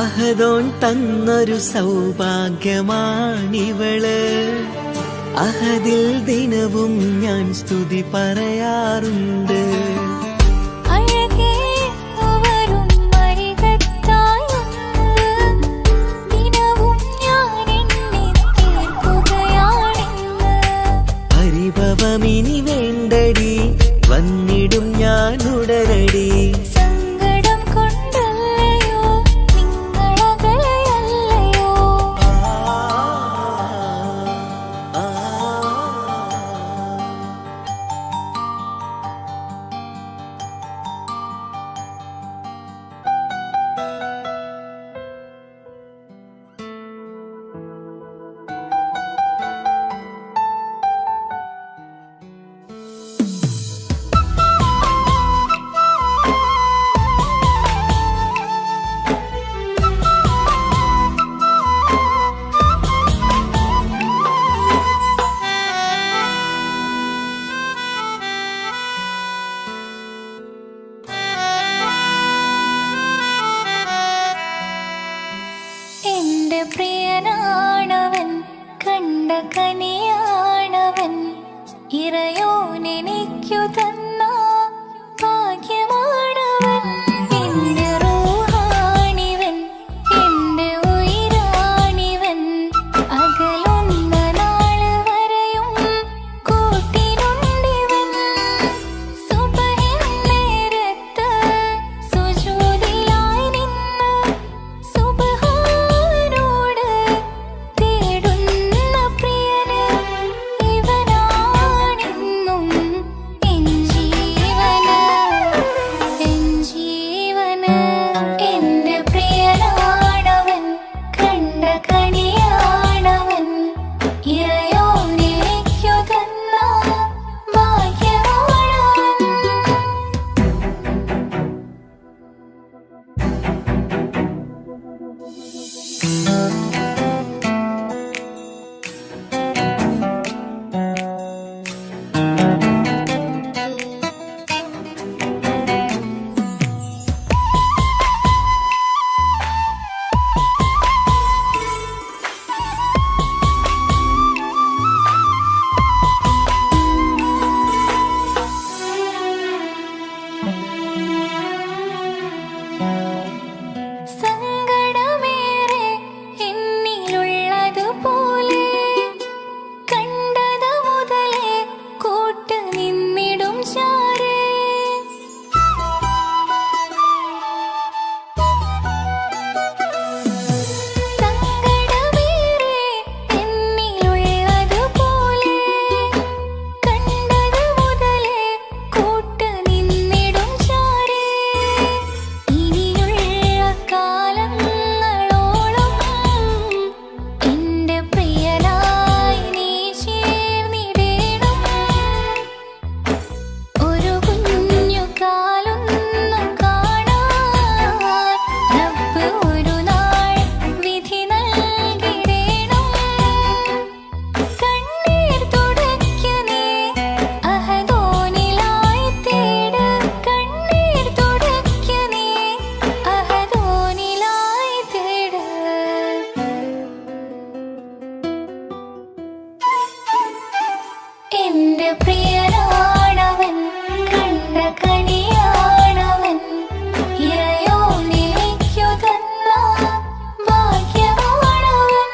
അഹദോൻ തന്നൊരു സൗഭാഗ്യമാണിവള് അഹദിൽ ദിനവും ഞാൻ സ്തുതി പറയാറുണ്ട് അഴകേ എന്നു വരും അരികത്തായൊന്ന് ദിനവും ഞാൻ എണ്ണി തീർക്കുകയാണിന്ന് പരിഭവമിനി വേണ്ടടി വന്നിടും ഞാൻ ഉടനടി സങ്കടം കൊണ്ടല്ലയോ നിങ്ങളകലെയല്ലയോ ആ ഇറയോനെനിക്കു തന്ന ഭാഗ്യമാണവൻ. എന്റെ റൂഹാണിവൻ, എന്റെ ഉയിരാണിവൻ. അകലുന്ന നാള് വരെയും കൂട്ടിനുണ്ടിവൻ. സുബഹിൻ നേരത്ത് സുജൂദിലായി നിന്ന് സുബ്ഹാനോട് തേടുന്ന പ്രിയന് ഇവനാണെന്നും എൻ ജീവന്, എൻ ജീവന്. എന്റെ പ്രിയനാണവൻ, കണ്ട കണിയാണവൻ. ഇറയോനെനിക്കു തന്ന ഭാഗ്യമാണവൻ. സങ്കടമേറെ എന്നിലുള്ളതുപോലെ കണ്ടത് മുതലേ കൂട്ട് നിന്നിടും ചാരേ. സങ്കടമേറെ എന്നിലുള്ളതുപോലെ കണ്ടത് മുതലേ കൂട്ട് നിന്നിടും ചാരേ. ഇനിയുള്ള കാലങ്ങളോളം എന്റെ പ്രിയനായി നീ ചേർന്നിടേണം. ഒരു കുഞ്ഞു കാലൊന്നു കാണാൻ റബ്ബ് ഒരു നാൾ വിധി നൽകിടേണം. കണ്ണീർ തുടയ്ക്കു നീ അഹദോനിലായി തേട്. കണ്ണീർ തുടയ്ക്കു നീ അഹദോനിലായി തേട്. എന്റെ പ്രിയനാണവൻ, കണ്ട കണിയാണവൻ. ഇറയോനെനിക്കു തന്ന ഭാഗ്യമാണവൻ.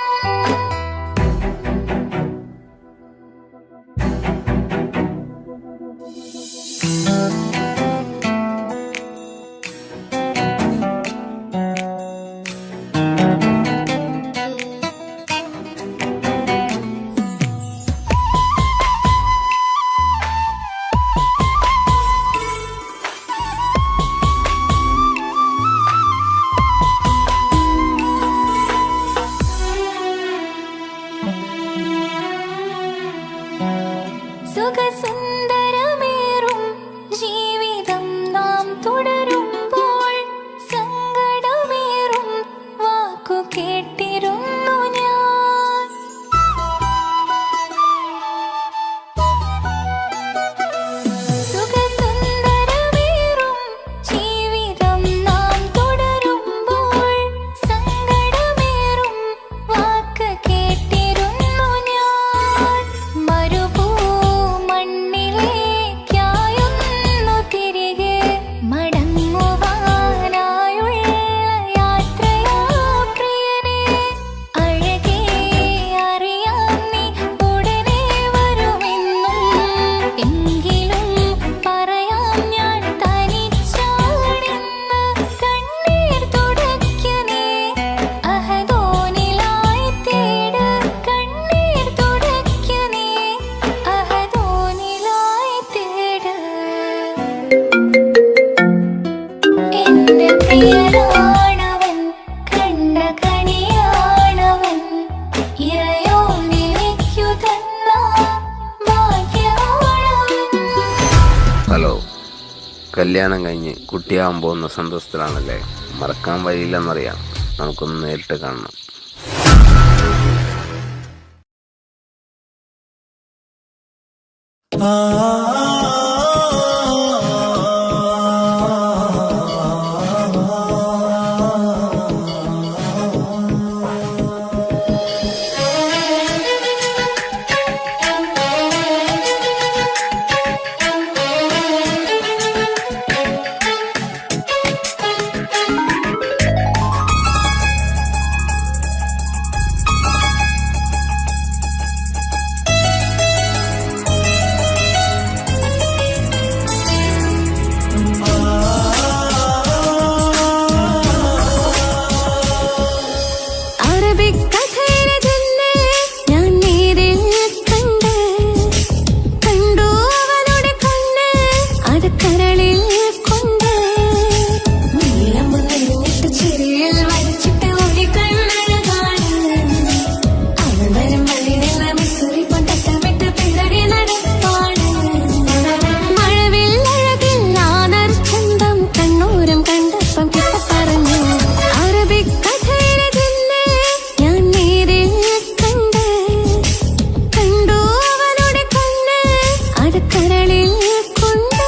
സുഖസുന്ദരമേറും ജീവിതം നാം തുടരുമ്പോൾ സങ്കടമേറും വാക്കു കേട്ടിരുന്നു ഞാൻ. സുഖസുന്ദരമേറും ജീവിതം നാം തുടരുമ്പോൾ സങ്കടമേറും വാക്ക് കേട്ടിരുന്നു ഞാൻ. മരുഭൂമണ്ണിലേക്കായൊന്നു തിരികെ മടങ്ങുവാനായുള്ള യാത്രയാ പ്രിയനേ. അഴകേ അറിയാം നീ ഉടനെ വരുമെന്നും. എങ്കിലും പറയാം ഞാൻ തനിച്ചാണെന്ന്. കണ്ണീർ തുടയ്ക്കു നീ അഹദോനിലായി തേട്. കണ്ണീർ തുടയ്ക്കു നീ അഹദോനിലായി തേട്. എന്റെ പ്രിയനാണവൻ, കണ്ട കണിയാണവൻ. ഇറയോനെനിക്കു തന്ന ഭാഗ്യമാണവൻ. ഹലോ, കല്യാണം കഴിഞ്ഞ് കുട്ടിയാവാൻ പോകുന്ന സന്തോഷത്തിലാണല്ലേ? മറക്കാൻ വഴിയില്ലെന്നറിയാം. നമുക്കൊന്ന് നേരിട്ട് കാണണം. അത് കരളിൽ കൊണ്ട്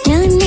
ഞാൻ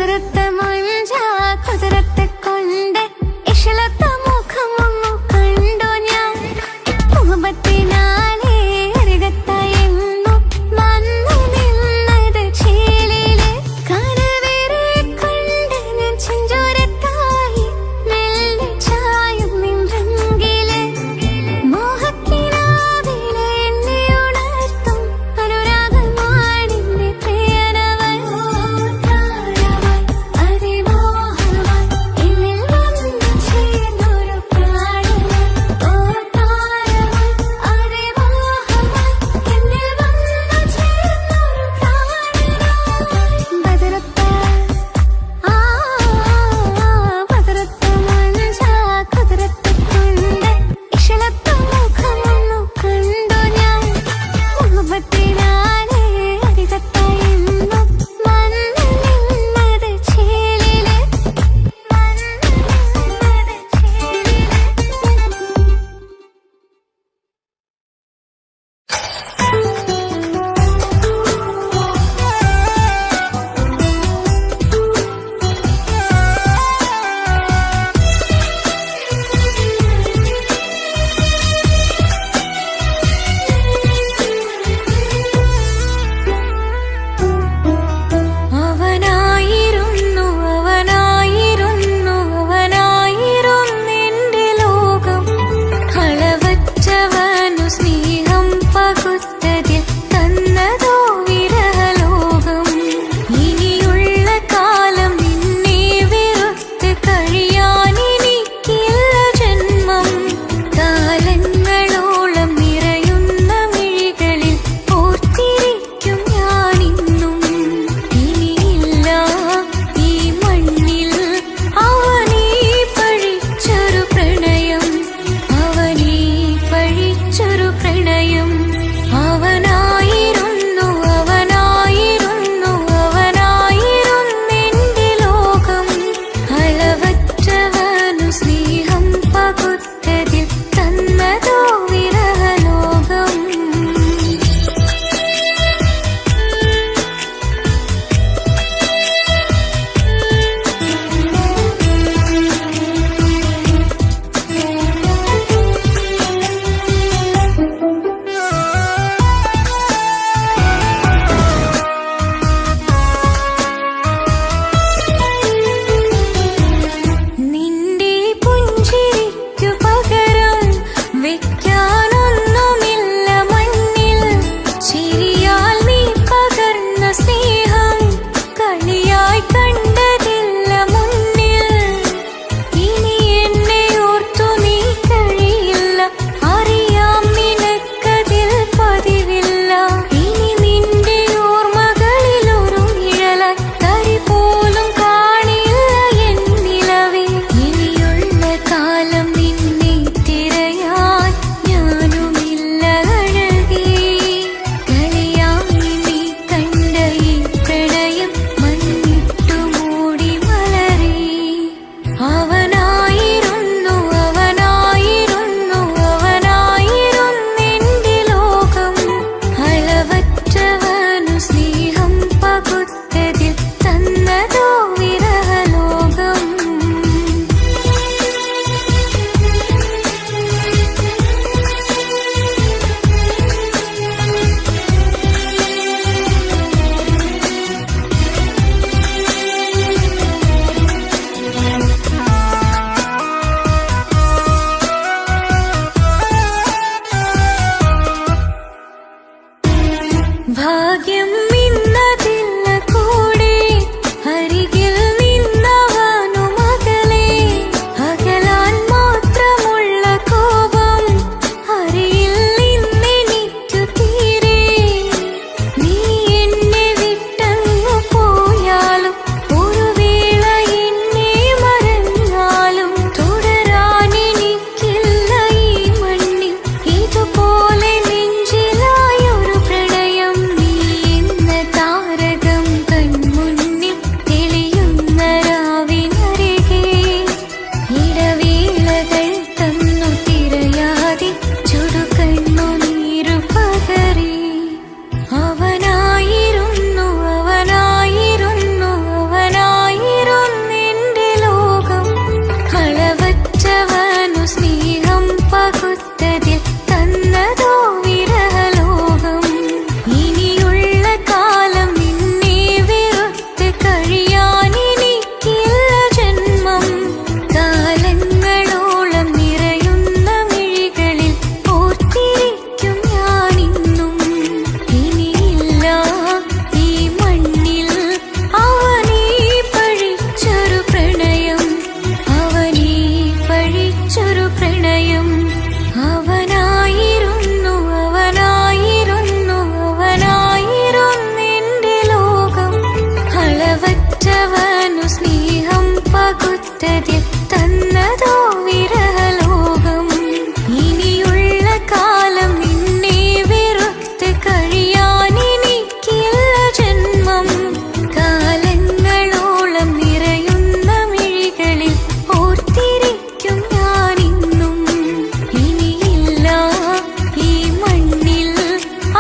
കുതിരത്തെ മഞ്ച കുതിരത്തെ കൊണ്ട് ഇഷലത്തെ മുഖമൊന്നു കണ്ടു ഞാൻ മുഹബത്തിനാലേ അരികത്തായെന്നു വന്നു നിന്നത് ചേലിലെ കനവേറെ കണ്ട് ഞാൻ ചെഞ്ചോരത്തായി മെല്ലെ ചായും നിன்றെങ്കില് മോഹക്കിനാവിലെ എന്നെ ഉണർത്തും അനുരാഗമാണിന്റെ പ്രിയനവൻ താരമായി അതിമോഹമായി എന്നിൽ വന്നു ചേർന്നൊരു പ്രാണനായി താരമായി അതിമോഹമായി എന്നിൽ വന്നു ചേർന്നൊരു പ്രാണനായി ബദറത്ത ബദറത്ത മഞ്ച കുതിരത്തെ കൊണ്ട് ഇഷലത്തെ മുഖമൊന്നു കണ്ടു ഞാൻ മുഹബത്തിനാലേ അരികത്തായെന്നു വന്നു നിന്നത് ചേലിലെ അവനായിരുന്നു അവനായിരുന്നു അവനായിരുന്നെന്റെ ലോകം അളവറ്റവനു സ്നേഹം പകുത്തതിൽ തന്നതോ വിരഹലോകം ഇനിയുള്ള കാലം നിന്നെ വെറുത്ത് കഴിയാനെനിക്കില്ല ജന്മം കാലങ്ങളോളം നിറയുന്ന മിഴികളിൽ ഓർത്തിരിക്കും ഞാനിന്നും ഇനിയില്ല ഈ മണ്ണിൽ അവനീ പഴിച്ചൊരു പ്രണയം അവനീ പഴിച്ചൊരു പ്രണയം അവനായിരുന്നു അവനായിരുന്നു അവനായിരുന്നെന്റെ ലോകം അളവറ്റവനു സ്നേഹം പകുത്തതിൽ തന്നതോ വിരഹലോകം നിന്റെ പുഞ്ചിരിക്കു പകരം വെക്കാനൊന്നുമില്ല മണ്ണിൽ ചിരിയാൽ നീ പകർന്ന സ്നേഹം കളിയായി കണ്ടതില്ല മുന്നിൽ ഇനി എന്നെ ഓർത്തു നീ കഴിയില്ല അറിയാം നിനക്കതിൽ പതിവില്ല ഇനി നിന്റെ ഓർമ്മകളിൽ ഒരു നിഴലായി തരി പോലും കാണില്ല എന്നിലവേ ഇനിയുള്ള കാലം നിന്നെ തിരയാൻ ഞാനുമില്ല അഴകേ കളിയായി നീ കണ്ട ഈ പ്രണയം മണ്ണിട്ടു മൂടി മലരേ അവനായിരുന്നു അവനായിരുന്നു അവനായിരുന്നെന്റെ ലോകം അളവറ്റവനു സ്നേഹം പകുത്തതിൽ തന്നതോ വിരഹലോകം ഭാഗ്യം ഇന്നതില്ല കൂടെ അരികിൽ നിന്നവനു മകളെ അകലാൻ മാത്രമുള്ള കോപം അറിയിൽ നിന്നെനിക്കു തീരെ നീ എന്നെ വിട്ടങ്ങു പോയാലും ഒരു വേള എന്നെ മറന്നാലും തുടരാനെനിക്കില്ല ഈ മണ്ണിൽ ഇതുപോലെ നെഞ്ചിലായൊരു പ്രണയം നീ സത്യത്തിൽ തന്നതോ വിരഹലോകം. ഇനിയുള്ള കാലം നിന്നെ വെറുത്ത് കഴിയാൻ എനിക്കില്ല ജന്മം. കാലങ്ങളോളം നിറയുന്ന മിഴികളിൽ ഓർത്തിരിക്കും ഞാനിന്നും. ഇനിയില്ല ഈ മണ്ണിൽ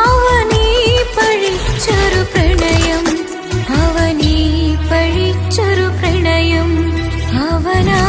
അവനീ പഴിച്ചൊരു പ്രണയം, അവനീ പഴിച്ചൊരു പ്രണയം. അവനാ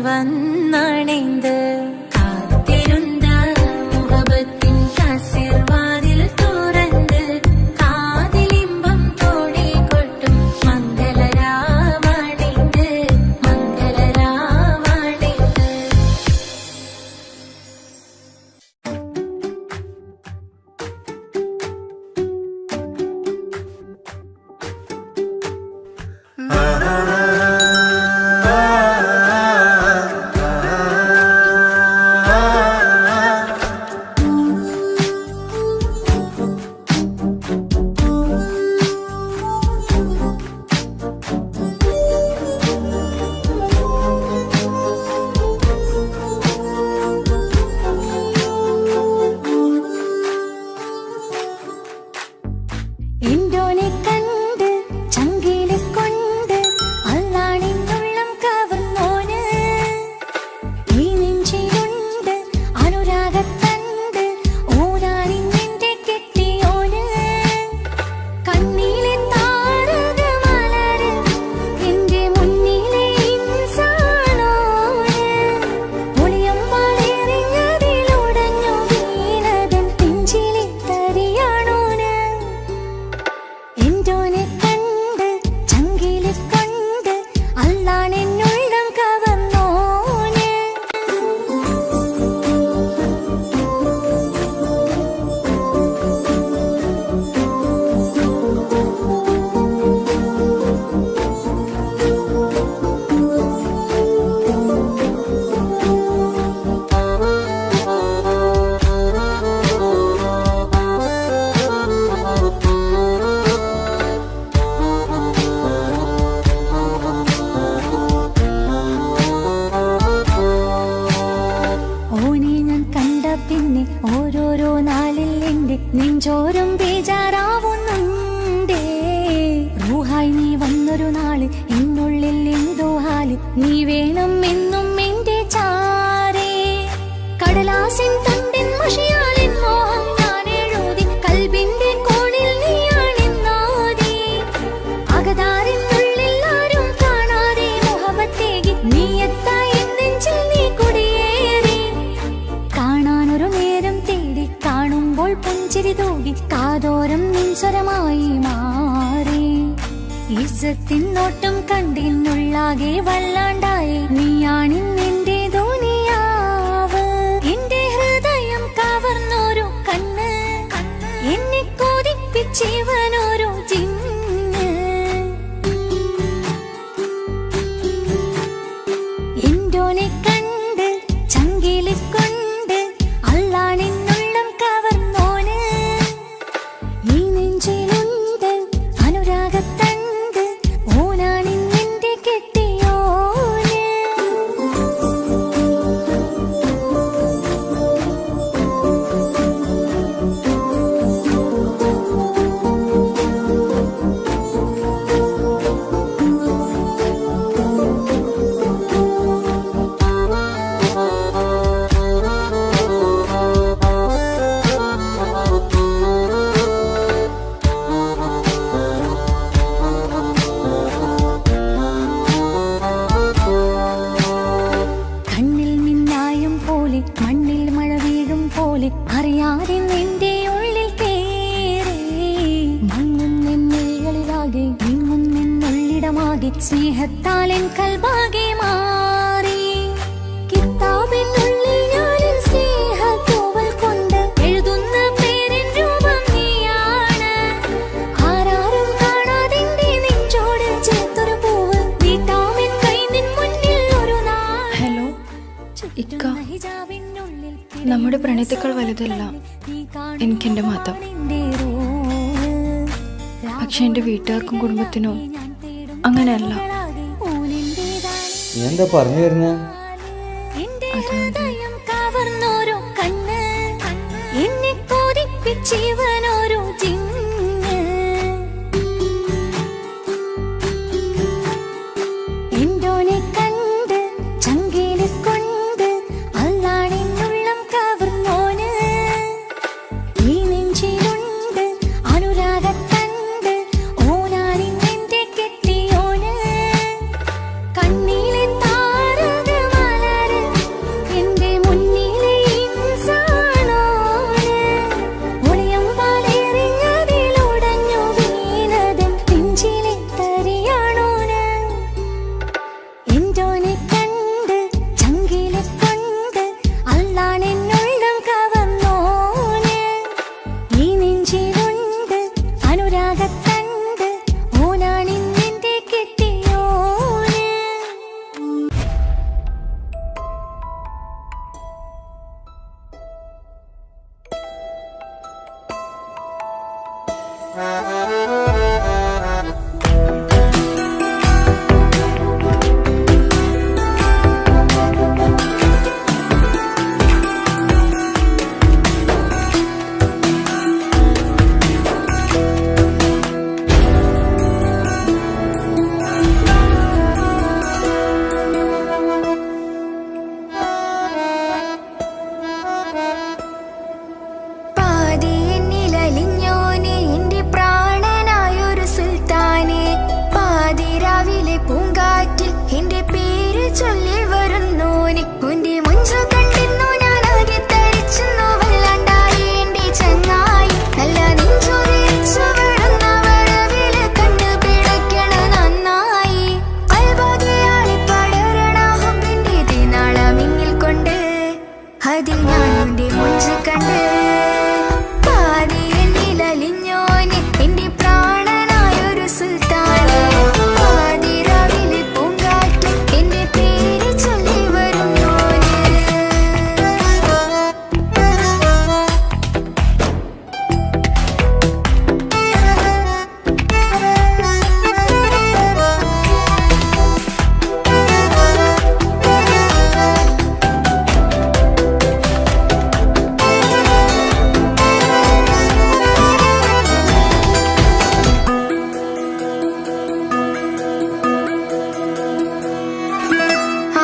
വന്നണൈந்து കാത്തിരുന്ന മുഹബത്തിൻ കസിർവാതിൽ തുറന്ന് കാതിലിമ്പം തോണി കൊട്ടും മംഗളരാവണൈந்து മംഗളരാവണൈந்து. എന്തോനെ കണ്ട് ചങ്കിലെ കൊണ്ട് അല്ലാണിന്നുള്ളം കവർന്നോന് ഈ നെഞ്ചിലുണ്ട് അനുരാഗത്തണ്ട് ഓനാനിന്നെന്റെ കെട്ടിയോന് കണ്ണിലെ താരകമലര് എന്റെ മുന്നിലെ ഇൻസാനോന് ഒളിയമ്പാളെറിഞ്ഞതിലുടഞ്ഞു വീണതൻ നെഞ്ചിലെ തരിയാണോന് എന്തോനെ കണ്ട് ചങ്കിലെ കൊണ്ട് അല്ലാണെന്നുള്ളം കവർന്നോന്. ഓനെ ഞാൻ കണ്ട പിന്നെ ഓരോരോ നാളിൽ എന്റെ നെഞ്ചോരം ബേജാറാവുന്നുണ്ടേ. റൂഹായി നീ വന്നൊരു നാള് എന്നുള്ളിൽ എന്തോ ഹാല് നീ വേണം എന്നും എന്റെ ചാരേ. കടലാസിൻ തണ്ടിൻ മഷിയാലിൻ മോഹം ഞാൻ എഴുതി കൽബിന്റെ കോണിൽ നീയാണെന്നാതി. അകതാരിനുള്ളിൽ ആരും കാണാതെ മുഹബത്തേകി നീ എത്തായി നെഞ്ചിൽ നീ കുടിയേറി. കാണാനൊരു നേരം തേടി കാണുമ്പോൾ പുഞ്ചിരി തൂകി കാതോരം നിൻസ്വരമായി മാറി. ഇസ്സത്തിൻ നോട്ടം കണ്ടിന്നുള്ളാകെ വല്ലാണ്ടായി നീയാണിന്നെന്റെ ദുനിയാവ്. എന്റെ ഹൃദയം കവർന്നോരു കണ്ണ് എന്നെ കൊതിപ്പിച്ചിവനോരു ജിന്ന്. എന്തോനെ കണ്ട് ചങ്കിലെ കൊണ്ട് അല്ലാണെന്നുള്ളം കവർന്നോന് ഈ നെഞ്ചിലുണ്ട് അനുരാഗത്തണ്ട് ഓനാണിന്നെന്റെ കെട്ടിയോന്. കണ്ണിൽ മിന്നായം പോലെ മണ്ണിൽ മഴ വീഴും പോലെ അറിയാതെ നിന്റെ ഉള്ളിൽ കേറി. മങ്ങുന്നെന്നുള്ളിലാകെ വിങ്ങുന്നെന്നുള്ളിടമാകെ സ്നേഹത്താൽ എൻ കൽബാകെ മാറി. കിതാബിനുള്ളിൽ ഞാനെൻ സ്നേഹത്തൂവൽ കൊണ്ട് എഴുതുന്ന പേരിൻ രൂപം നീയാണ്. ആരാരും കാണാതെന്റെ നെഞ്ചോട് ചേർത്തൊരു പൂവ് നീട്ടാമെൻ കൈ നിൻ മുന്നിൽ ഒരു നാൾ. ഹലോ ഇക്ക, നമ്മുടെ പ്രണയത്തേക്കാൾ വലുതല്ല എനിക്കെന്റെ മതം. പക്ഷെ എന്റെ വീട്ടുകാർക്കും കുടുംബത്തിനോ അങ്ങനെയല്ല. നീ എന്താ പറഞ്ഞു വരുന്നത്? കവർന്നോരോ കണ്ണ് എന്നെ കൊതിപ്പിച്ചിവനോരോ ജിന്ന്. എന്തോനെ കണ്ട് ചങ്കിലെ കൊണ്ട് അല്ലാണെന്നുള്ളം കവർന്നോന് ഈ നെഞ്ചിലുണ്ട് അനുരാഗത്തണ്ട് ഓനാനിന്നെന്റെ കെട്ടിയോന്. കണ്ണിലെ താരകമല പാതിയെന്നിലലിഞ്ഞോനെ എന്റെ പ്രാണനായൊരു സുൽത്താനെ പാതിരാവിലെ പൂങ്കാറ്റിൽ എന്റെ പേര് ചൊല്ലി വരുന്നോനെ ഉന്റെ മുഞ്ചു കണ്ടിരുന്നു ഞാൻ ആകെ തരിച്ചെന്നു വല്ലാണ്ടായി എന്റെ ചങ്ങായി നല്ല നെഞ്ചു വിരിച്ചു വിടുന്ന വരവില് കണ്ടു പിടയ്ക്കണ നന്നായി അൽബാഗയാളി പടരണ ഹുബിന്റെ ദിനാള മിന്നിൽ കൊണ്ട് അതിൽ ഞാൻ എന്റെ മുഞ്ചു കണ്ട് പാതിയെന്നിലലിഞ്ഞോനെ എന്റെ പ്രാണനായൊരു സുൽത്താനെ പാതിരാവിലെ പൂങ്കാറ്റിൽ എന്റെ പേര് ചൊല്ലി വരുന്നോനെ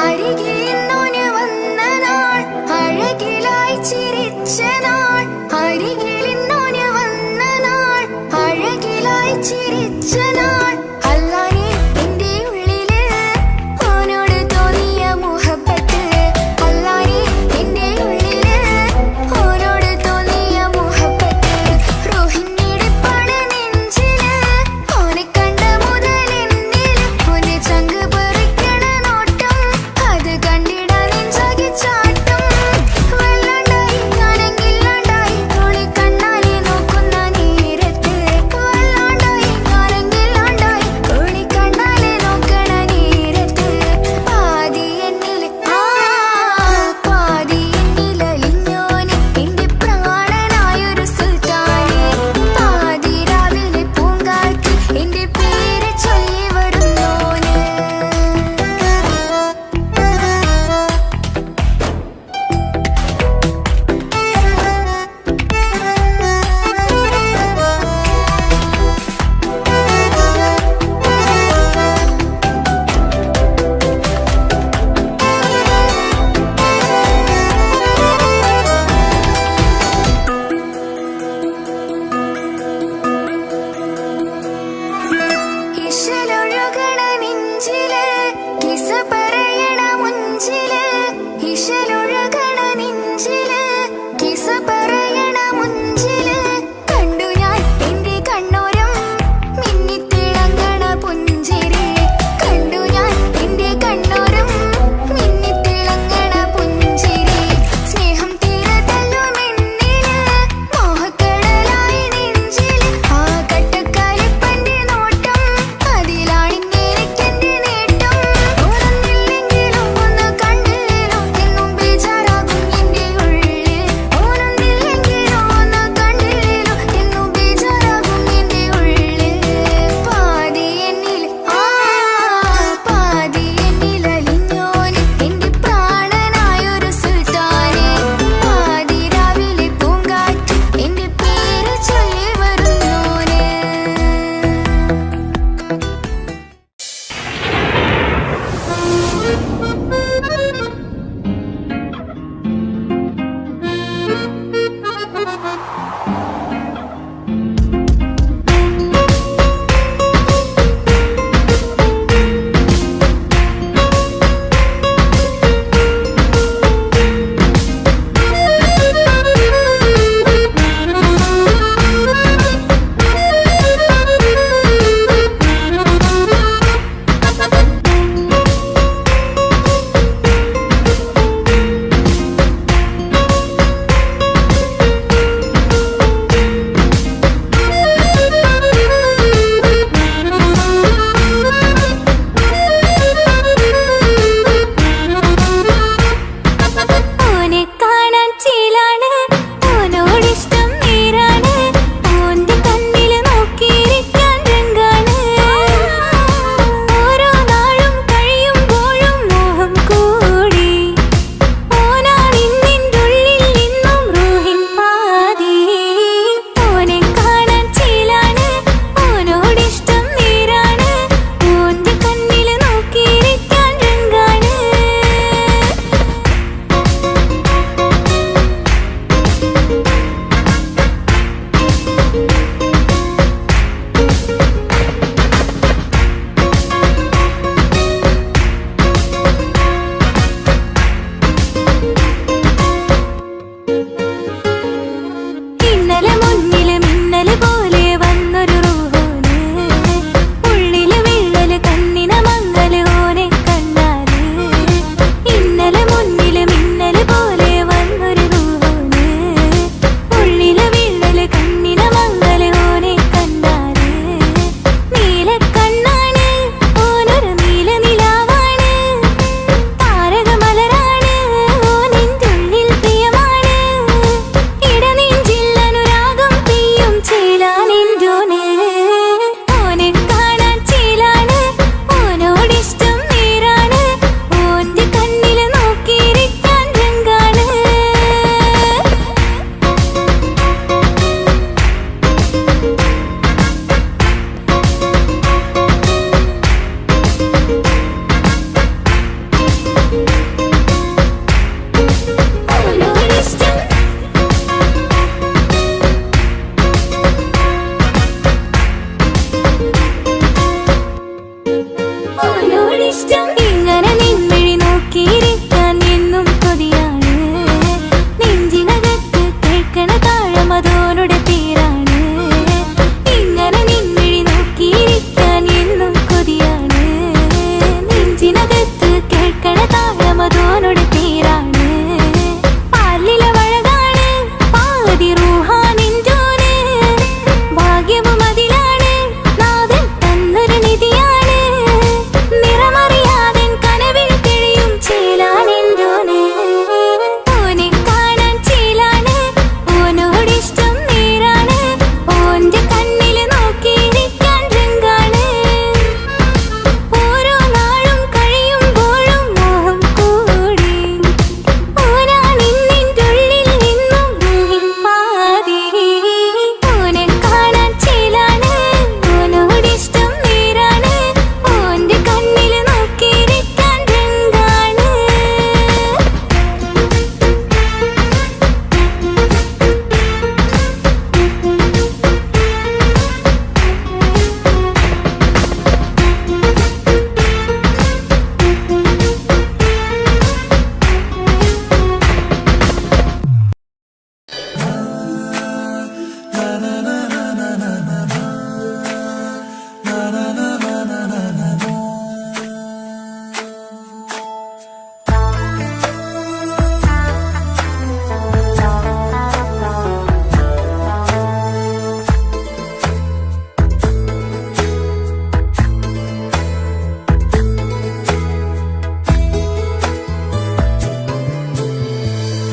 അരികിലിന്നോന് വന്ന നാൾ അഴകിലായി ചിരിച്ച നാൾ അരികിലിന്നോന് വന്ന നാൾ അഴകിലായി ചിരിച്ച നാൾ അല്ലാനെ എന്റെ ഉള്ളില് ഓനോട് തോന്നിയ മുഹബത്ത് അല്ലാനെ എന്റെ ഉള്ളില് ഓനോട് തോന്നിയ മുഹബത്ത് റോഹിണിടിപ്പാണ് നെഞ്ചില് ഓനെ കണ്ട മുതൽ എന്നില് ഓന്റെ ചങ്ക് പറിക്കണ നോട്ടം അത് കണ്ടിടാൻ നെഞ്ചാകെ ചാട്ടം വല്ലാണ്ടായി ഞാനെങ്കില്ലാണ്ടായി ഓളെ കണ്ണാലെ നോക്കുന്ന നേരത്ത് വല്ലാണ്ടായി ഞാനെങ്കില്ലാണ്ടായി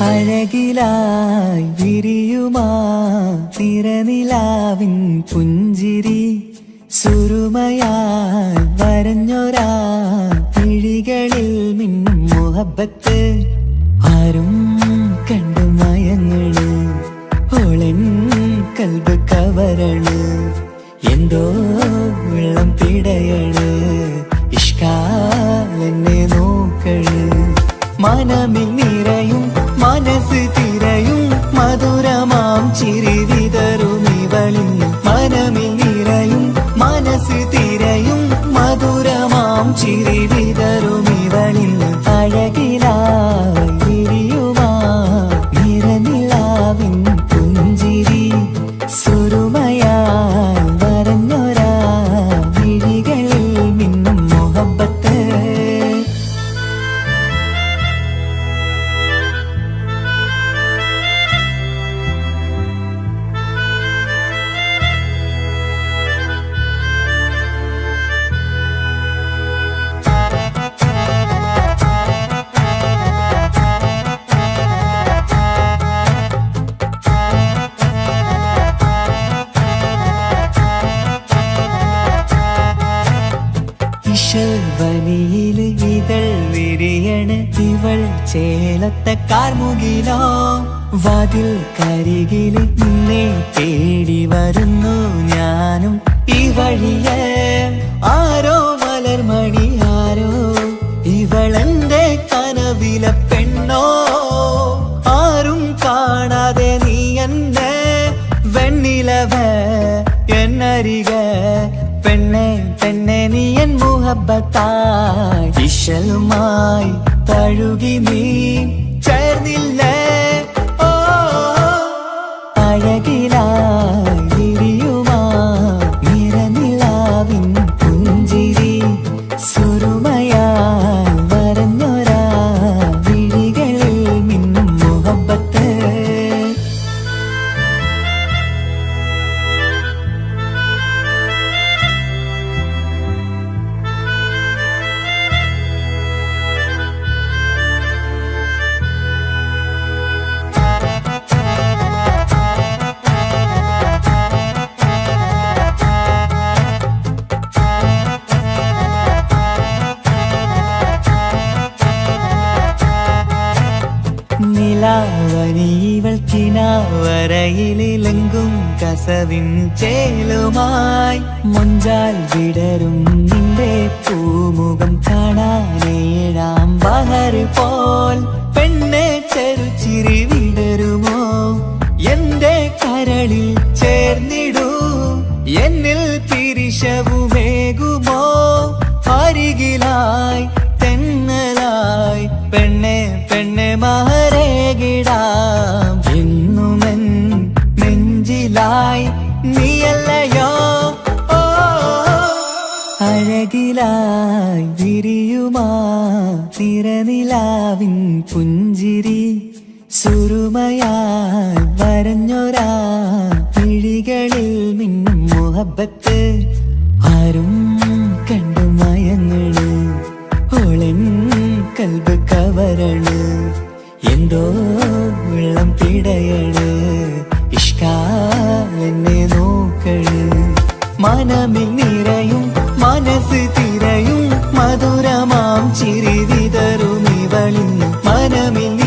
അഴകിലായി വിരിയുമാ തിരനിലാവിൻ പുഞ്ചിരി സുരുമയായി വരഞ്ഞൊരാ കിഴികളിൽ മിന്നും മുഹബത്ത് ആരും കണ്ടു മയങ്ങള് ഓളൻ കൽബ് കവരണ് എന്തോ വെള്ളം പിടയണ് ഇഷ്കാലെന്നെ നോക്കള് മനമിൽ നിറയും മനസ്സ് തിരയും മധുരമാം ചിരി വിതറും ഇവളിൻ മനമിൽ നിറയും മനസ്സ് തിരയും മധുരമാം ചിരി വിതറും ഇവളിൻ അഴകിലായി വിരിയുമാ നിറനിലാവിൻ പുഞ്ചിരി സുരുമയാൽ വരഞ്ഞൊരാ വിഴികളിൽ മിന്നും മുഹബത്ത് വനിയില് ഇതൾ വിരിയണ് ഇവൾ ചേലത്തെ കാർമുകിലോ വാതിൽ കരികില് നിന്നെ തേടി വരുന്നു ഞാനും ഈ വഴിയെ ആരോ മലർമണി ആരോ ഇവളെന്റെ കനവിലെ പെണ്ണോ ആരും കാണാതെ നീ എന്നെ വെണ്ണിലവ എന്നരിക പെണ്ണെ പെണ്ണെ നീ എൻ മുഹബത്തായി ഇശലുമായി തഴുകി നീ ചേർന്നില്ലേ ഓ അഴകിലായി വിരിയുമാ നിറനിലാവിൻ പുഞ്ചിരി സുരുമയാൽ വരഞ്ഞൊരാ വിഴികളിൽ മിന്നും മുഹബത്ത് നിലാവനിവൾ കിനാവരയിലെങ്കും കസവിൻ ചേലുമായി മുഞ്ചാൽ വിടരും നിന്റെ പൂമുഖം കാണാനേഴാം ബഹർ പോൽ പെണ്ണെ ചെറുചിരി വിടരുമോ എന്റെ കരളിൽ ചേർന്നിടൂ എന്നിൽ പിരിശവുമേകുമോ അരികിലായി തെന്നലായി പെണ്ണെ പെണ്ണെ മഹരേകിടാം എന്നുമെൻ നെഞ്ചിലായി നീയല്ലയോ ഓ അഴകിലായി വിരിയുമാ തിരനിലാവിൻ പുഞ്ചിരി സുരുമയാൽ വരഞ്ഞൊരാ കിഴികളിൽ മിന്നും മുഹബത്ത് ആരും കണ്ടു മയങ്ങള് ഓളൻ കൽബ് കവരണ് എന്തോ വെള്ളം പിടയണ് ഇഷ്കാലെന്നെ നോക്കള് മനമിൽ നിറയും മനസ്സ് തിരയും മധുരമാം ചിരി വിതറും ഇവളിൻ മനമിൽ